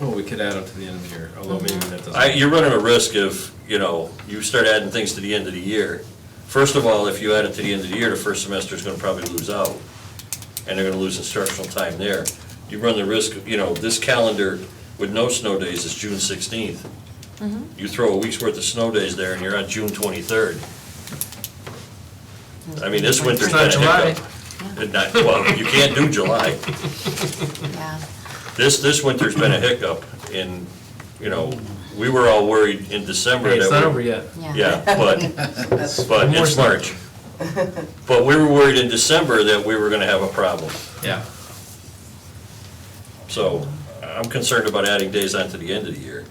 Well, we could add them to the end of the year, although maybe that doesn't. You're running a risk if, you start adding things to the end of the year. First of all, if you add it to the end of the year, the first semester's gonna probably lose out, and they're gonna lose instructional time there. You run the risk, this calendar with no snow days is June 16th. You throw a week's worth of snow days there, and you're on June 23rd. I mean, this winter's It's not been a hiccup. Well, you can't do July. Yeah. This winter's been a hiccup in, we were all worried in December Hey, that it's we. not over yet. Yeah, but More it's snow. March. But we were worried in December that we were gonna have a problem. Yeah. So I'm concerned about adding days onto the end of the year.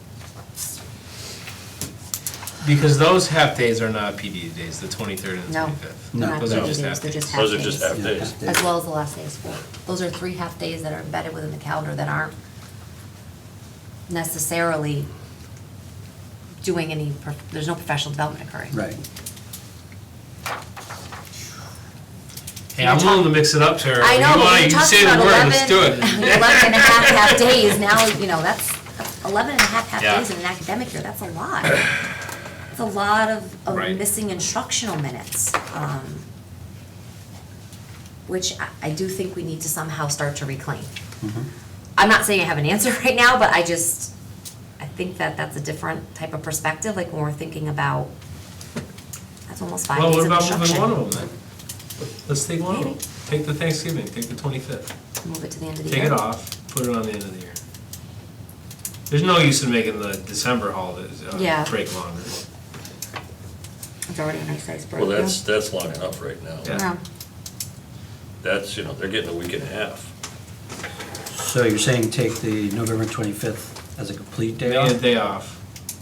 Because those half-days are not PD days, the 23rd and the No. 25th. No. Not Those are PD just days, half they're days. just half Those are days. just half days. As well as the last day of school. Those are 3 half-days that are embedded within the calendar that aren't necessarily doing any, there's no professional development occurring. Right. Hey, I'm willing to mix it up, Sarah. I know, You but wanna- we you talked say the about word, let's do 11, it. 11 and a half days, now, that's 11 and a half Yeah. days in an academic year, that's a lot. It's a lot of Right. missing instructional minutes, which I do think we need to somehow start to reclaim. I'm not saying I have an answer right now, but I think that that's a different type of perspective, like when we're thinking about, that's almost 5 Well, days what of about instruction. moving one of them then? Let's take one of them. Maybe. Take the Thanksgiving, take the 25th. Move it to the end of the Take year. it off, put it on the end of the year. There's no use in making the December holidays Yeah. break longer. It's already a nice size break. Well, that's long enough right now. Yeah. Yeah. That's, they're getting a week and a half. So you're saying take the November 25th as a complete day Make off? a day off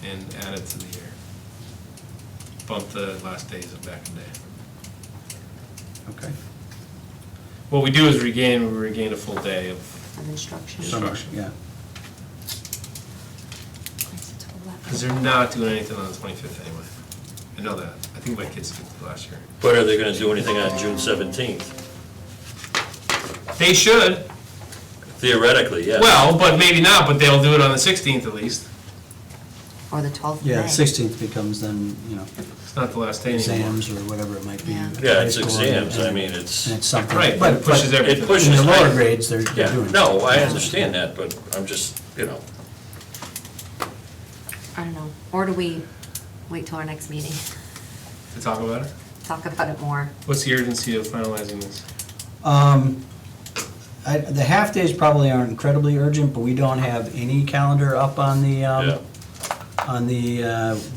and add it to the year. Bump the last days of back in day. Okay. What we do is we regain a full day of, Of instruction. Summer. Instruction. Yeah. because they're not doing anything on the 25th anyway. I know that. I think my kids did last year. But are they gonna do anything on June 17th? They should. Theoretically, yes. Well, but maybe not, but they'll do it on the 16th at least. Or the 12th of May. Yeah, 16th becomes then, It's not the last day anymore. exams or whatever it might be. Yeah. Yeah, it's High school, exams, I and- mean, it's, And it's something. Right, but it pushes everything. it pushes. In the lower grades, they're Yeah, doing. no, I understand that, but I'm just, I don't know. Or do we wait till our next meeting, To talk about it? talk about it more? What's the urgency of finalizing this? The half-days probably aren't incredibly urgent, but we don't have any calendar up on the, yeah.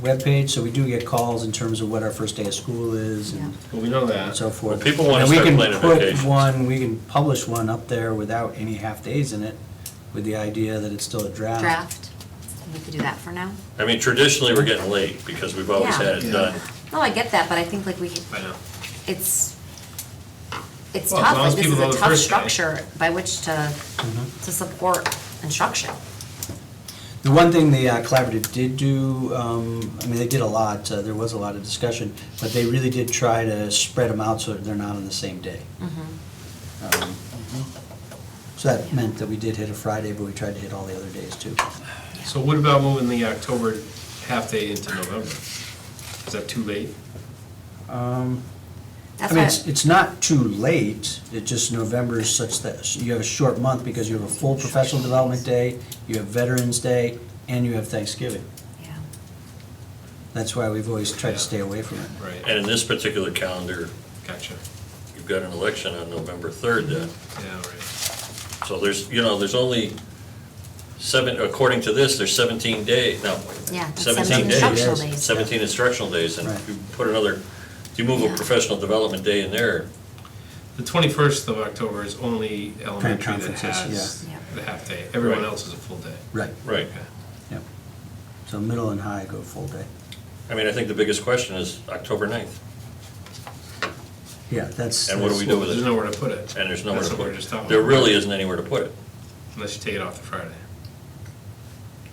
webpage, so we do get calls in terms of what our first day of school is and Well, we know that. so forth. Well, people wanna And we start can planning put vacations. We can publish one up there without any half-days in it, with the idea that it's still a draft. Draft? We could do that for now? I mean, traditionally, we're getting late, because we've always Yeah. had it done. No, I get that, but I think like I know. it's Well, as tough, long like as this people is know a the tough first day. structure by which to support instruction. The one thing the collaborative did do, they did a lot, there was a lot of discussion, but they really did try to spread them out so that they're not on the same day. So that meant that we did hit a Friday, but we tried to hit all the other days too. So what about moving the October half-day into November? Is that too late? That's I mean, why, it's not too late, it just November is such that you have a short month because you have a full professional development day, you have Veterans Day, and you have Thanksgiving. yeah. That's why we've always tried to stay away from it. Right, And in this particular calendar, gotcha. you've got an election on November 3rd then. Yeah, right. So there's only according to this, there's 17 days, no, Yeah, that's 17 days. instructional days. 17 instructional days, and Right. if you put another, if you move a Yeah. professional development day in there, The 21st of October is only elementary that conferences, has yeah. the half day. Everyone Right. else is a full day. Right, right. Okay. yep. So middle and high go full day. I mean, I think the biggest question is October 9th, Yeah, that's. and what do we do Well, with there's it? nowhere to put it. And there's nowhere That's to what put we were just it. talking There about. really isn't anywhere to put it. Unless you take it off the Friday.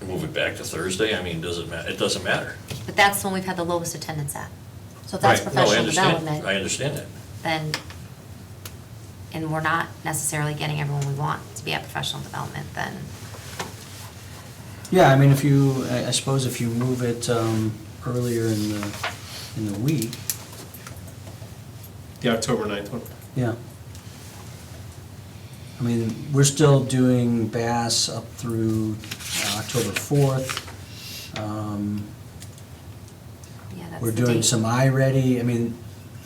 Move it back to Thursday, I mean, it doesn't matter. But that's when we've had the lowest attendance at. So if that's Right. No, I professional understand. development, I understand that. then, and we're not necessarily getting everyone we want to be at professional development, then, Yeah, I mean, if you, I suppose if you move it earlier in the week, The October 9th one? yeah. I mean, we're still doing Bass up through October 4th. yeah, that's We're the doing date. some iReady. I mean,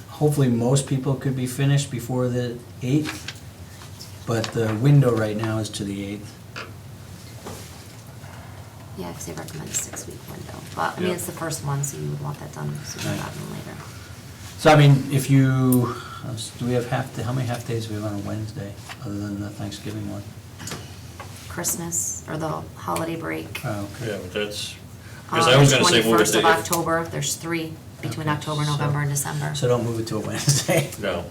hopefully most people could be finished before the 8th, but the window right now is to the 8th. Yeah, because they recommend a 6-week window. But, I mean, Yeah. it's the first one, so you would want that done sooner Right. rather than later. So I mean, if you, do we have how many half days do we have on a Wednesday, other than the Thanksgiving one? Christmas, or the holiday break. Oh, okay. Yeah, but that's, because I was gonna say move it 21st to. of October, there's 3 between Okay, October, so- November, and December. So don't move it to a Wednesday. No,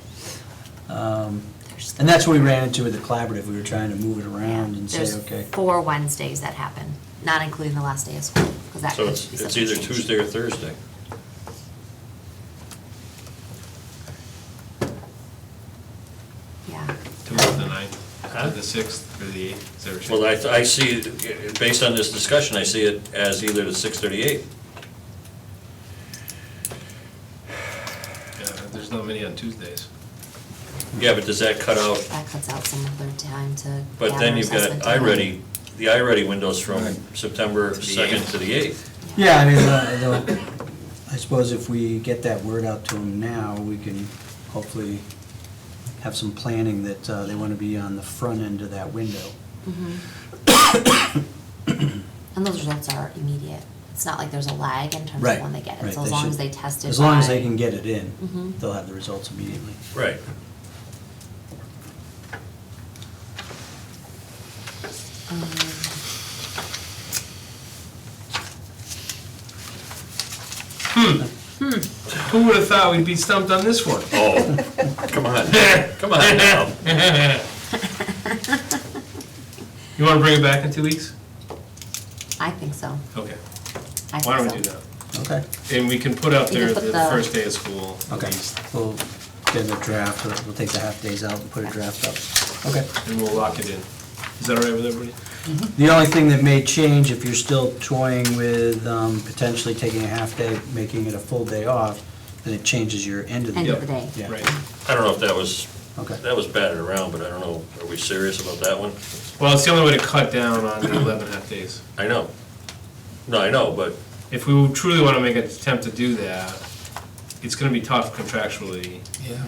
There's- And that's what we ran into with the collaborative. We were trying to move it yeah, around and say, there's okay. 4 Wednesdays that happen, not including the last day of school, because that so could it's be it's subject either to change. Tuesday or Thursday. Yeah, To move the 9th, Huh? to the 6th, or the 8th, is that what Well, you're I see, based on this discussion, I see it as either the 6th or the 8th. Yeah, there's not many on Tuesdays. Yeah, but does that cut out, that cuts out some of their time to but gather then you've got assessment data. iReady, the iReady windows from Right. September To the 2nd 8th. to the 8th. Yeah, I mean, I suppose if we get that word out to them now, we can hopefully have some planning that they want to be on the front end of that window. And those results are immediate. It's not like there's a lag in terms Right, of when they get it. right, So as they long should- as they test it As long as by- they can get it in, Mhm. they'll have the results immediately. Right. Who would have thought we'd be stumped on this one? Oh, come on, come on now. You want to bring it back in 2 weeks? I think so. Okay. I Why don't we think do so. that? Okay, And we can put up We there can put the the- first day of school. at okay. least, We'll get a draft, we'll take the half days out and put a draft up. Okay. And we'll lock it in. Is that all right with everybody? The only thing that may change, if you're still toying with potentially taking a half day, making it a full day off, then it changes your end of the End day. of the day. Yeah. Right. I don't know if that was, Okay. that was batted around, but I don't know, are we serious about that one? Well, it's the only way to cut down on the 11 half days. I know. No, I know, but, If we truly want to make an attempt to do that, it's going to be tough contractually.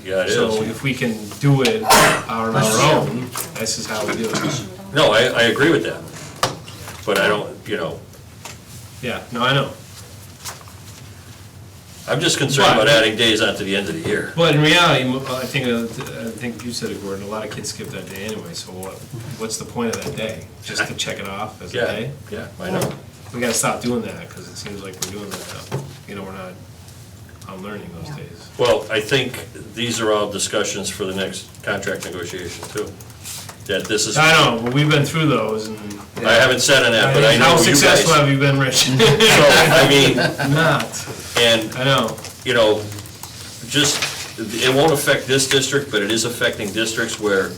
yeah, it So is. if we can do it on our own, this is how we do it. No, I agree with that. But I don't, Yeah, no, I know. I'm just concerned about But- adding days onto the end of the year. But in reality, I think you said it, Gordon, a lot of kids skip that day anyway, so what's the point of that day? Just to check it off as a Yeah, day? yeah, I know. We gotta stop doing that, because it seems like we're doing that now. We're not on learning those Yeah. days. Well, I think these are all discussions for the next contract negotiation too. That this is, I I know, but we've been through those, and. haven't said on that, but I know How you guys. successful have you been, Rich? So, I mean, Not, and I know. just, it won't affect this district, but it is affecting districts where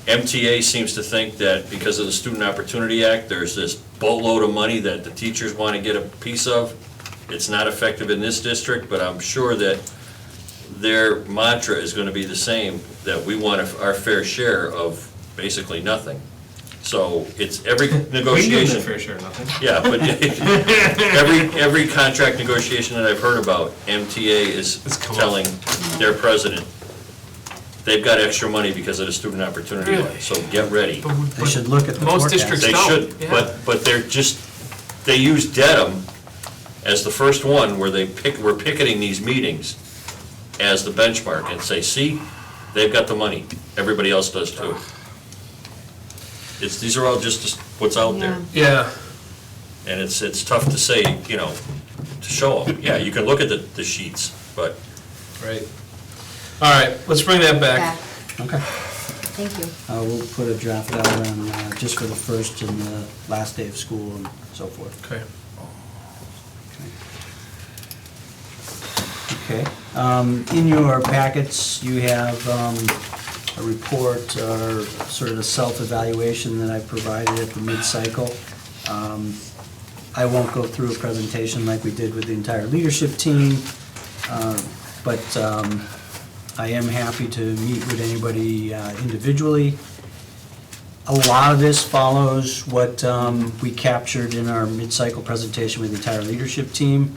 MTA seems to think that because of the Student Opportunity Act, there's this boatload of money that the teachers want to get a piece of. It's not effective in this district, but I'm sure that their mantra is going to be the same, that we want our fair share of basically nothing. So it's every We give them negotiation. their fair share, nothing. Yeah, but every contract negotiation that I've heard about, MTA is It's come up. telling their president, they've got extra money because of the student opportunity Really? loan, so get ready. They should look at the Most forecast. districts They don't. should, Yeah. but they're just, they use Dedham as the first one where we're picketing these meetings as the benchmark and say, see, they've got the money, everybody else does too. These are all just what's out there. Yeah, And it's tough to say, to show them. Yeah, you can look at the sheets, but right. All right, let's bring that back. Okay. Thank you. We'll put a draft out on, just for the first and the last day of school and so forth. Okay. Okay. In your packets, you have a report or sort of a self-evaluation that I provided at the mid-cycle. I won't go through a presentation like we did with the entire leadership team, but I am happy to meet with anybody individually. A lot of this follows what we captured in our mid-cycle presentation with the entire leadership team.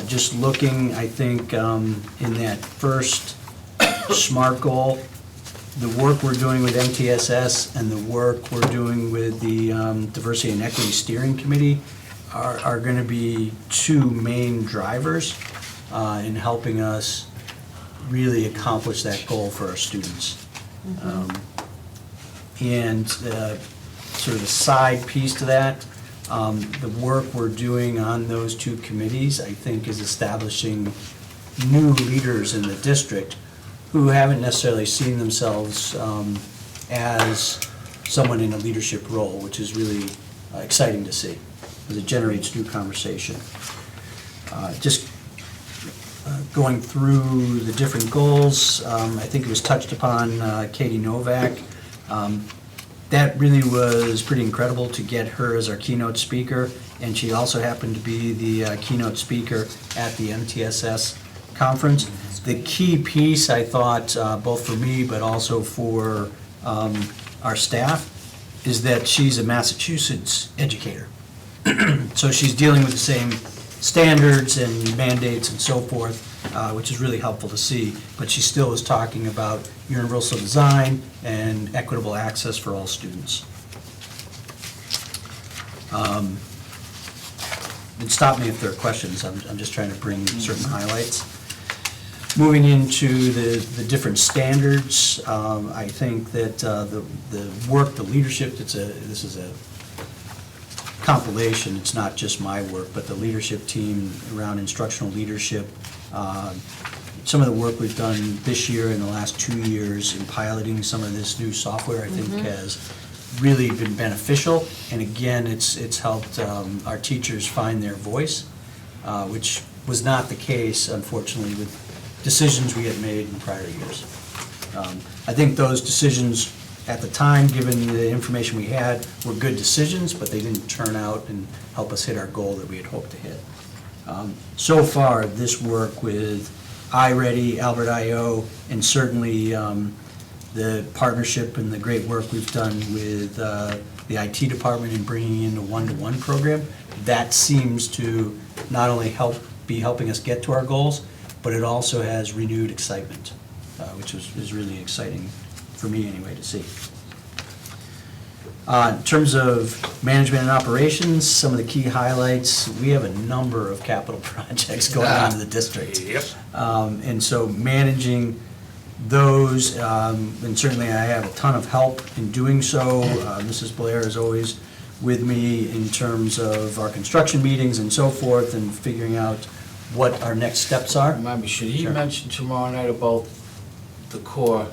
Just looking, I think, in that first SMART goal, the work we're doing with MTSS and the work we're doing with the Diversity and Equity Steering Committee are going to be two main drivers in helping us really accomplish that goal for our students. And sort of a side piece to that, the work we're doing on those two committees, I think, is establishing new leaders in the district who haven't necessarily seen themselves as someone in a leadership role, which is really exciting to see, because it generates new conversation. Just going through the different goals, I think it was touched upon, Katie Novak. That really was pretty incredible to get her as our keynote speaker, and she also happened to be the keynote speaker at the MTSS conference. The key piece, I thought, both for me but also for our staff, is that she's a Massachusetts educator. So she's dealing with the same standards and mandates and so forth, which is really helpful to see, but she still is talking about universal design and equitable access for all students. And stop me if there are questions, I'm just trying to bring certain highlights. Moving into the different standards, I think that the work, the leadership, this is a compilation, it's not just my work, but the leadership team around instructional leadership. Some of the work we've done this year and the last 2 years in piloting some of this new software, I think has really been beneficial. And again, it's helped our teachers find their voice, which was not the case, unfortunately, with decisions we had made in prior years. I think those decisions at the time, given the information we had, were good decisions, but they didn't turn out and help us hit our goal that we had hoped to hit. So far, this work with iReady, Albert I.O., and certainly the partnership and the great work we've done with the IT department in bringing in a one-to-one program, that seems to not only be helping us get to our goals, but it also has renewed excitement, which is really exciting for me anyway to see. In terms of management and operations, some of the key highlights, we have a number of capital projects going on in the district. Yep. And so managing those, and certainly I have a ton of help in doing so. Mrs. Blair is always with me in terms of our construction meetings and so forth, and figuring out what our next steps are. Remind me, should he Sure. mention tomorrow night about the core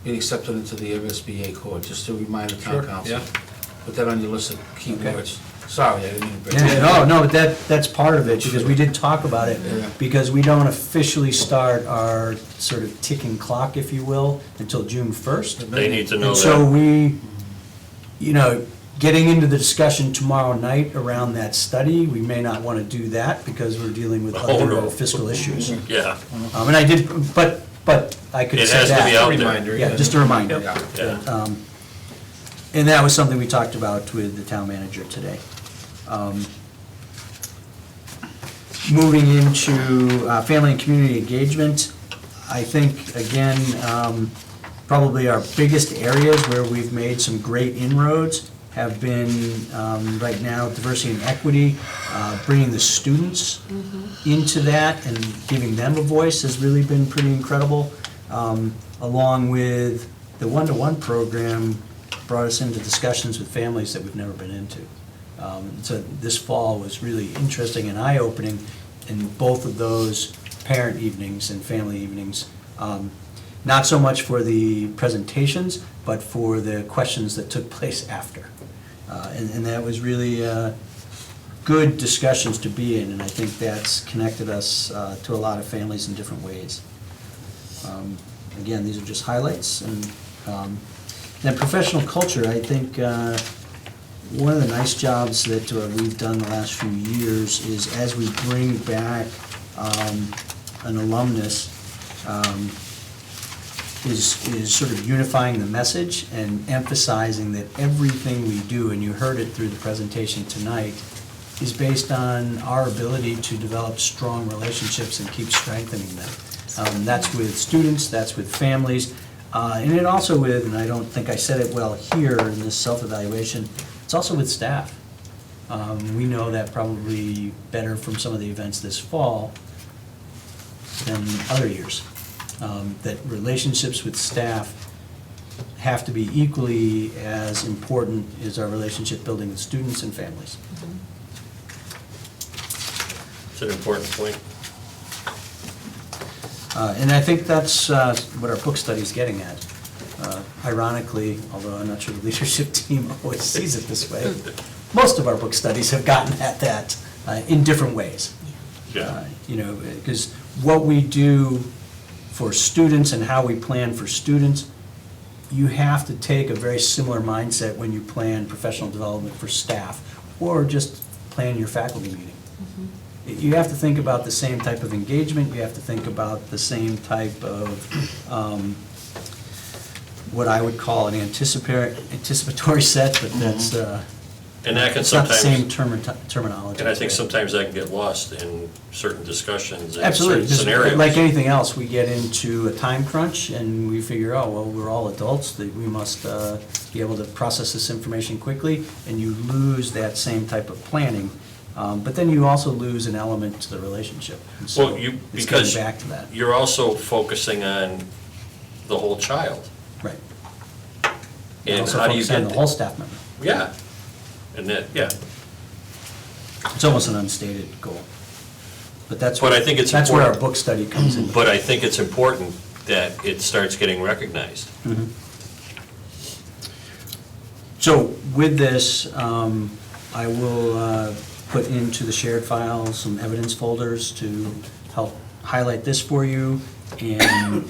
being accepted into the MSBA core, just to remind the Sure, town council? yeah. Put that on your list of key Okay. words. Sorry, I didn't mean to break Yeah, no, but that's part of it, because we did talk about it, Yeah. because we don't officially start our sort of ticking clock, if you will, until June 1st. they need to know And so that. we, getting into the discussion tomorrow night around that study, we may not want to do that, because we're dealing with Oh, other no. fiscal issues. Yeah, And I did, but I could it say has to be that. out there. Reminder. Yeah, just a reminder. Yeah. And that was something we talked about with the town manager today. Moving into family and community engagement, I think, again, probably our biggest areas where we've made some great inroads have been, right now, diversity and equity, bringing the students into that and giving them a voice has really been pretty incredible, along with the one-to-one program brought us into discussions with families that we've never been into. So this fall was really interesting and eye-opening in both of those parent evenings and family evenings. Not so much for the presentations, but for the questions that took place after. And that was really good discussions to be in, and I think that's connected us to a lot of families in different ways. Again, these are just highlights. And then professional culture, I think one of the nice jobs that we've done the last few years is as we bring back an alumnus, is sort of unifying the message and emphasizing that everything we do, and you heard it through the presentation tonight, is based on our ability to develop strong relationships and keep strengthening them. That's with students, that's with families, and it also with, and I don't think I said it well here in this self-evaluation, it's also with staff. We know that probably better from some of the events this fall than other years. That relationships with staff have to be equally as important as our relationship building with students and families. It's an important point. And I think that's what our book study is getting at. Ironically, although I'm not sure the leadership team always sees it this way, most of our book studies have gotten at that in different ways. Yeah. You know, because what we do for students and how we plan for students, you have to take a very similar mindset when you plan professional development for staff, or just plan your faculty meeting. You have to think about the same type of engagement, you have to think about the same type of, what I would call an anticipatory set, but that's, And that can it's not the same sometimes, terminology. and I think sometimes that can get lost in certain discussions and Absolutely, certain just scenarios. like anything else, we get into a time crunch and we figure, oh, well, we're all adults, that we must be able to process this information quickly, and you lose that same type of planning. But then you also lose an element to the relationship. And so Well, you, it's because getting back to that. you're also focusing on the whole child. Right. And Also how do you focus on get the whole staff member. Yeah. And that, yeah. It's almost an unstated goal. But that's, But I think it's that's where our important. book study comes in. But I think it's important that it starts getting recognized. Mhm. So with this, I will put into the shared file some evidence folders to help highlight this for you. And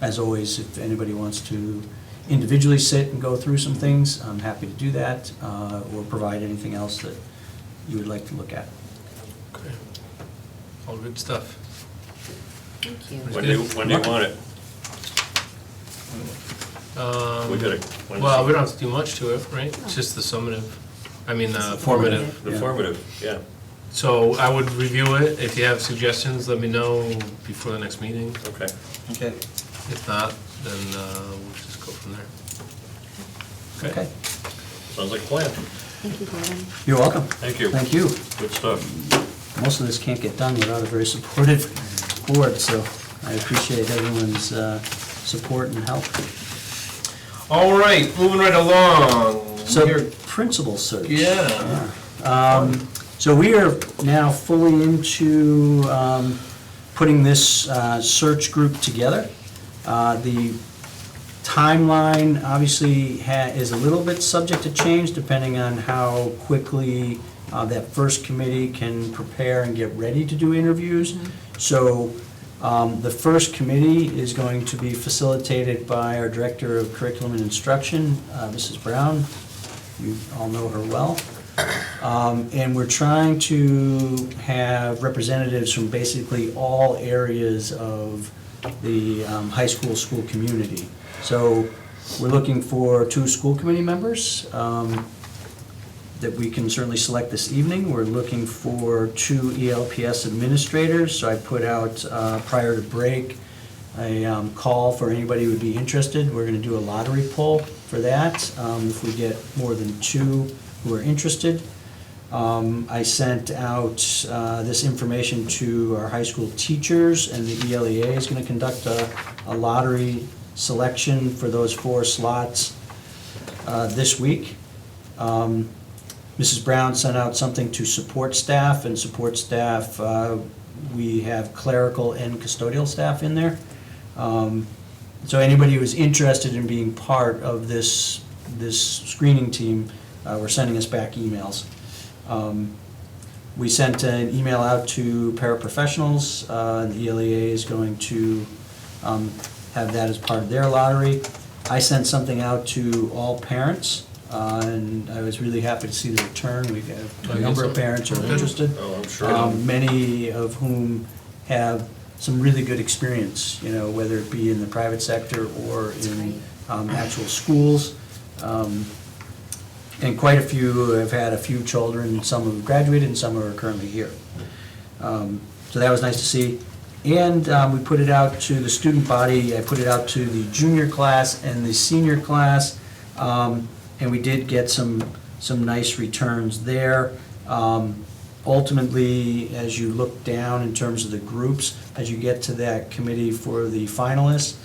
as always, if anybody wants to individually sit and go through some things, I'm happy to do that, or provide anything else that you would like to look at. Okay. All good stuff. Thank you. When do you want it? We gotta. when is Well, it? we don't have to do much to it, right? It's just the summative, I mean, the formative. The Yeah. formative, yeah. So I would review it. If you have suggestions, let me know before the next meeting. Okay. Okay. If not, then we'll just go from there. Okay. Sounds like a plan. Thank you, Gordon. You're welcome. Thank you. Thank you. Good stuff. Most of this can't get done without a very supportive board, so I appreciate everyone's support and help. All right, moving right along. So, We're- principal search. Yeah. So we are now fully into putting this search group together. The timeline obviously is a little bit subject to change depending on how quickly that first committee can prepare and get ready to do interviews. So the first committee is going to be facilitated by our Director of Curriculum and Instruction, Mrs. Brown. You all know her well. And we're trying to have representatives from basically all areas of the high school community. So We're looking for 2 school committee members that we can certainly select this evening. We're looking for 2 ELPS administrators, so I put out, prior to break, a call for anybody who would be interested. We're gonna do a lottery poll for that, if we get more than 2 who are interested. I sent out this information to our high school teachers, and the ELEA is gonna conduct a lottery selection for those 4 slots this week. Mrs. Brown sent out something to support staff, and support staff, we have clerical and custodial staff in there. So anybody who is interested in being part of this screening team, we're sending us back emails. We sent an email out to paraprofessionals, and the ELEA is going to have that as part of their lottery. I sent something out to all parents, and I was really happy to see the return. We've got a number of parents who are interested. Oh, I'm sure. Many of whom have some really good experience, you know, whether it be in the private sector or in actual schools. And quite a few have had a few children, some have graduated and some are currently here. So that was nice to see. And we put it out to the student body, I put it out to the junior class and the senior class, and we did get some nice returns there. Ultimately, as you look down in terms of the groups, as you get to that committee for the finalists,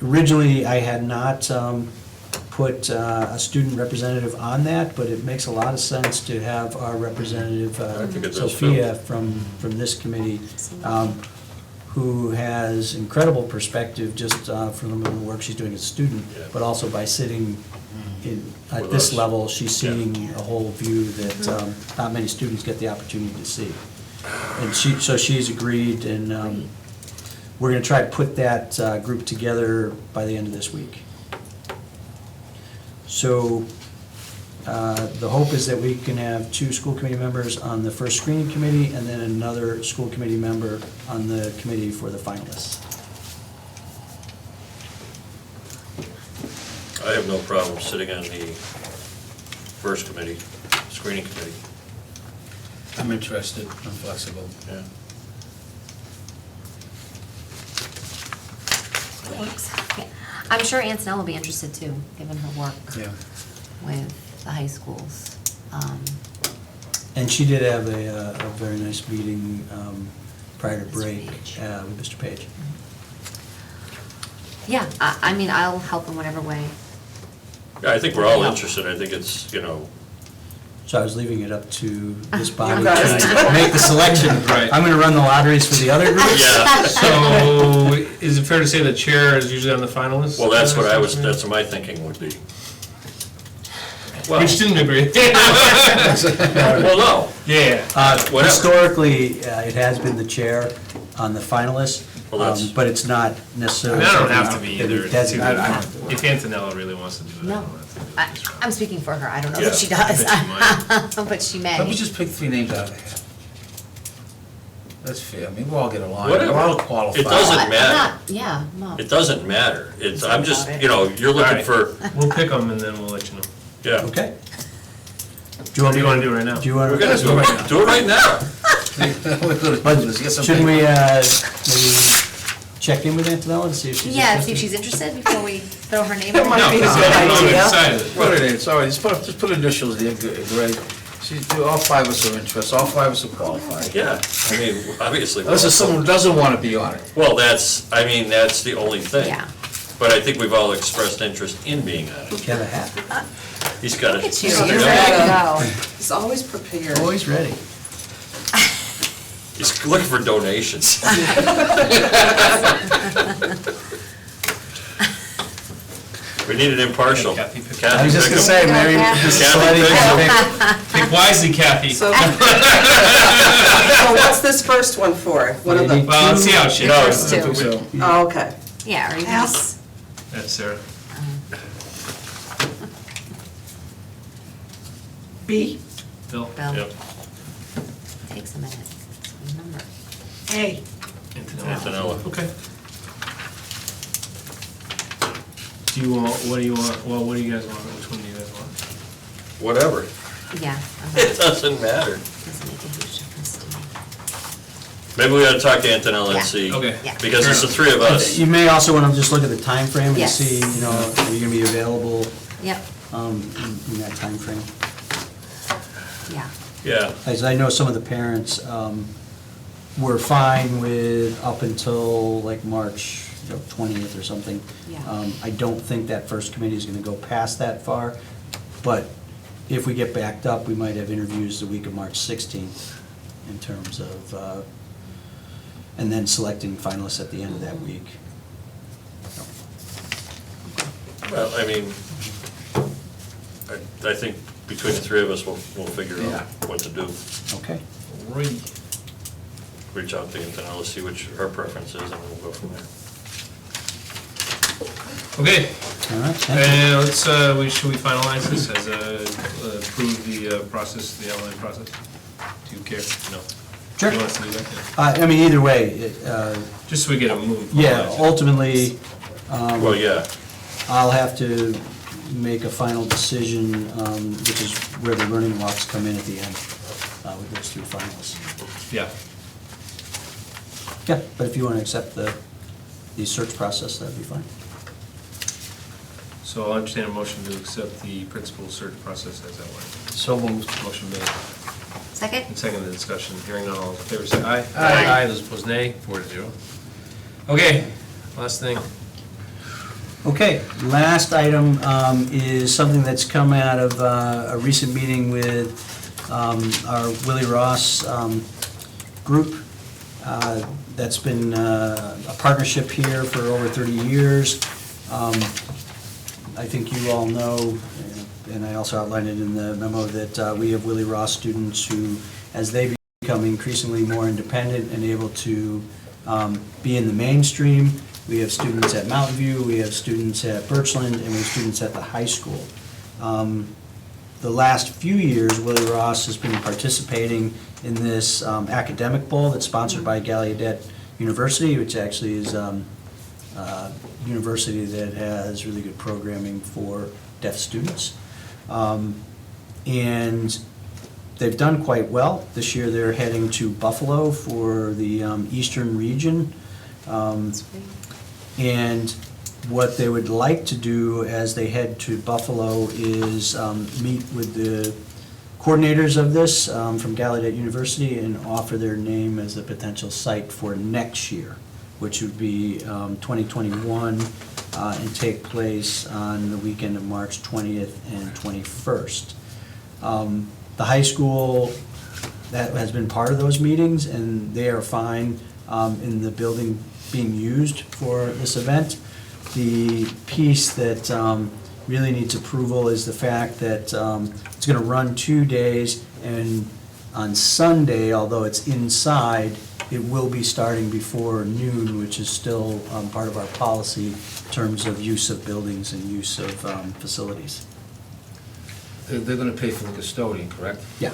originally I had not put a student representative on that, but it makes a lot of sense to have our representative, I think it does, Sophia, from this committee, who has incredible perspective just from the work she's doing as a student, Yeah. but also by sitting at With this us. level, she's seeing a whole view that not many students get the opportunity to see. And so she's agreed, and we're gonna try to put that group together by the end of this week. So the hope is that we can have 2 school committee members on the first screening committee, and then another school committee member on the committee for the finalists. I have no problem sitting on the first committee, screening committee, I'm interested, I'm flexible. yeah. I'm sure Antonella will be interested too, given her work Yeah. with the high schools. And she did have a very nice meeting prior to Mr. break Page. with Mr. Page. Yeah, I mean, I'll help in whatever way. Yeah, I think we're all interested, I think it's, you know, So I was leaving it up to this body guys. to make the selection. Right. I'm gonna run the lotteries for the other groups. yeah, So, is it fair to say the chair is usually on the finalists? well, that's what that's what my thinking would be. Well, Which didn't agree. well, no, Yeah. Whatever. Historically, it has been the chair on the finalists, Well, that's- but it's not I necessarily. mean, I don't something have to be that we either. It's designate. either- If Antonella really wants to do it. I No, don't have to. I'm speaking for her, I don't know Yeah. if she does, Bet she but she Let me may. just pick 3 names out of the hat. That's fair, I mean, we all get along, Whatever. we're all qualified. It doesn't I'm matter. not- Yeah, no. it doesn't matter. It's, I'm just, About it. you know, you're looking Alright. for, We'll pick them and then we'll let you know. yeah. Okay. Do What do you want to do right now? Do you want We're to? gonna do it right now. We're gonna do this. Get some Shouldn't we, paper. maybe check in with Antonella and see if she's Yeah, see if interested? she's interested before we throw her name That in. might No, be a because good I don't know, we idea. decided. Put it in, it's all right, just put initials there, Greg. All 5 of us are interested, all 5 of us are qualified. Yeah, I mean, obviously. Unless there's someone who doesn't want to be on it. Well, that's, I mean, that's the only thing. Yeah. But I think we've all expressed interest in being on it. Do you have a hat? He's got it. Look at you, He's you're ready ready to to go. He's always prepared. Always ready. He's looking for donations. We need an impartial. Kathy, pick- Kathy, I was just pick gonna 'em. say, maybe Kathy. this Kathy, lady pick can 'em. pick. Pick wisely, Kathy. So what's this first one for? One of the, Well, let's see how she No, does. First two. So, oh, okay. Yeah, or you Pass. That's Sarah. B, Bill. Bill, Yep. takes a minute. Number. A. Antonella. Antonella. Okay. Do you want, what do you want, well, what do you guys want, which one do you guys want? Whatever. Yeah, It doesn't matter. doesn't make a huge difference to me. Maybe we gotta talk to Antonella Yeah. and see. Okay. Yeah. Because it's the three of us. You may also want to just look at the time frame and Yes. see, you know, are you gonna be available Yep, in that time frame? yeah. Yeah, As I know, some of the parents were fine with up until like March, 20th or something. Yeah. I don't think that first committee is gonna go past that far, but if we get backed up, we might have interviews the week of March 16th in terms of, and then selecting finalists at the end of that week. well, I mean, I think between the three of us, we'll figure Yeah. out what to do. Okay? Right. Reach out to Antonella, see which her preference is, and we'll go from there. Okay, All right, thank you. and let's, should we finalize this as approve the process, the online process? Do you care? No. Sure. You want us to do that? Yeah. I mean, either way, Just so we get a move. yeah, ultimately, Well, yeah, I'll have to make a final decision, which is where the learning walks come in at the end, with those three finalists. Yeah. Yeah, but if you want to accept the search process, that'd be fine. So I'll entertain a motion to accept the principal search process as outlined. So moved. Motion made. Second? And second, the discussion, hearing none, all in favor, say aye. Aye. Those opposed, nay. 4-0. Okay, last thing. Okay, last item is something that's come out of a recent meeting with our Willie Ross group. That's been a partnership here for over 30 years. I think you all know, and I also outlined it in the memo, that we have Willie Ross students who, as they become increasingly more independent and able to be in the mainstream, we have students at Mountain View, we have students at Birchland, and we have students at the high school. The last few years, Willie Ross has been participating in this academic bowl that's sponsored by Gallaudet University, which actually is a university that has really good programming for deaf students. And they've done quite well. This year, they're heading to Buffalo for the Eastern region. And what they would like to do as they head to Buffalo is meet with the coordinators of this from Gallaudet University and offer their name as a potential site for next year, which would be 2021, and take place on the weekend of March 20th and 21st. The high school, that has been part of those meetings, and they are fine in the building being used for this event. The piece that really needs approval is the fact that it's gonna run 2 days, and on Sunday, although it's inside, it will be starting before noon, which is still part of our policy in terms of use of buildings and use of facilities. They're gonna pay for the custodian, correct? Yeah.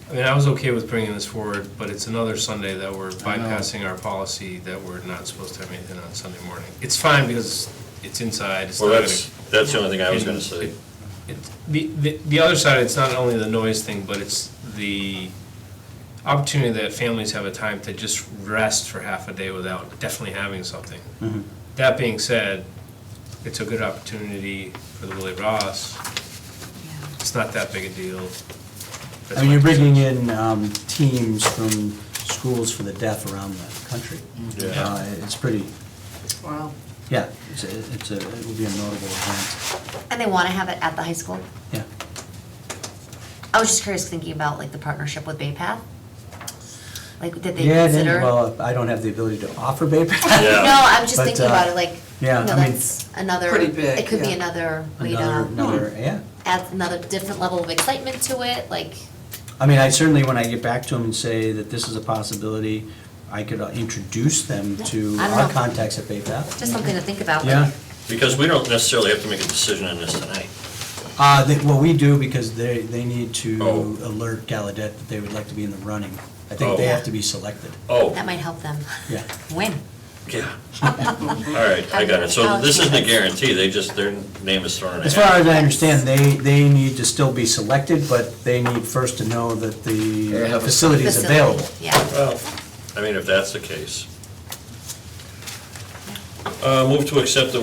I mean, I was okay with bringing this forward, but it's another Sunday that we're bypassing our policy that we're not supposed to have anything on Sunday morning. It's fine because it's inside, it's not well, gonna. that's the only thing I was gonna say. The other side, it's not only the noise thing, but it's the opportunity that families have a time to just rest for half a day without definitely having something. Mhm. That being said, it's a good opportunity for the Willie Ross. Yeah. It's not that big a deal. That's I mean, my you're bringing perception. in teams from schools for the deaf around the country. Yeah. It's pretty, Wow. yeah, it will be a notable event. And they want to have it at the high school? Yeah. I was just curious, thinking about like the partnership with Bay Path. Like, did they Yeah, consider? well, I don't have the ability to offer Bay Path. Yeah. No, I'm just But, thinking about it, like, yeah, you know, I mean- that's another. Pretty big, It could be yeah. another way Another, to yeah. add another different level of excitement to it, like, I mean, I certainly, when I get back to them and say that this is a possibility, I could introduce them to I don't our know. contacts at Bay Path. just something to think about. Yeah. Because we don't necessarily have to make a decision on this tonight. Well, we do because they need to Oh. alert Gallaudet that they would like to be in the running I think they Oh. have to be selected, Oh, That might help them yeah. win. yeah. All right, I got it. So this isn't a guarantee, they just, their name is thrown in a As hat. far as I understand, they need to still be selected, but they need first to know that the They have a facility is Facility, available. Yeah. Well, I mean, if that's the case. Move to accept the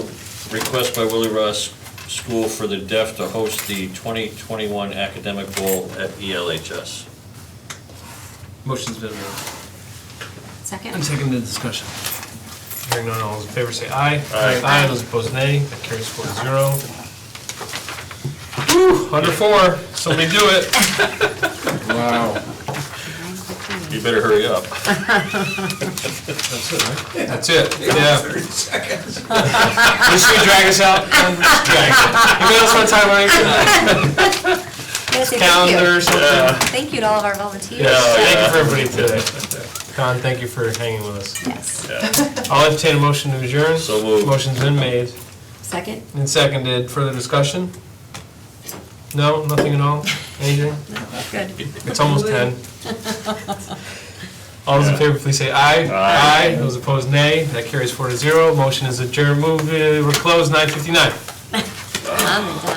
request by Willie Ross School for the Deaf to host the 2021 Academic Bowl at E ELHS. Motion's been made. Second? And seconded discussion. Hearing none, all those in favor say aye. Aye. Aye, those opposed nay. That carries 4-0. Whew, under 4, somebody do it. Wow. You better hurry up. That's it, yeah. 30 seconds. Just gonna drag us out? Just drag it. Anybody else want to talk about anything? Gotta say thank Calendar or you. something? Thank you to all of our volunteers. Yeah, Yeah. thank you for everybody today. Con, thank you for hanging with us. Yes. Yeah. I'll entertain a motion to adjourn. So moved. Motion's been made Second? and seconded. Further discussion? No, nothing at all? Anything? Good. It's almost 10. All those in favor, please say aye. Aye. Those opposed, nay. That carries 4-0. Motion is adjourned. We're closed 9:59. I'm done.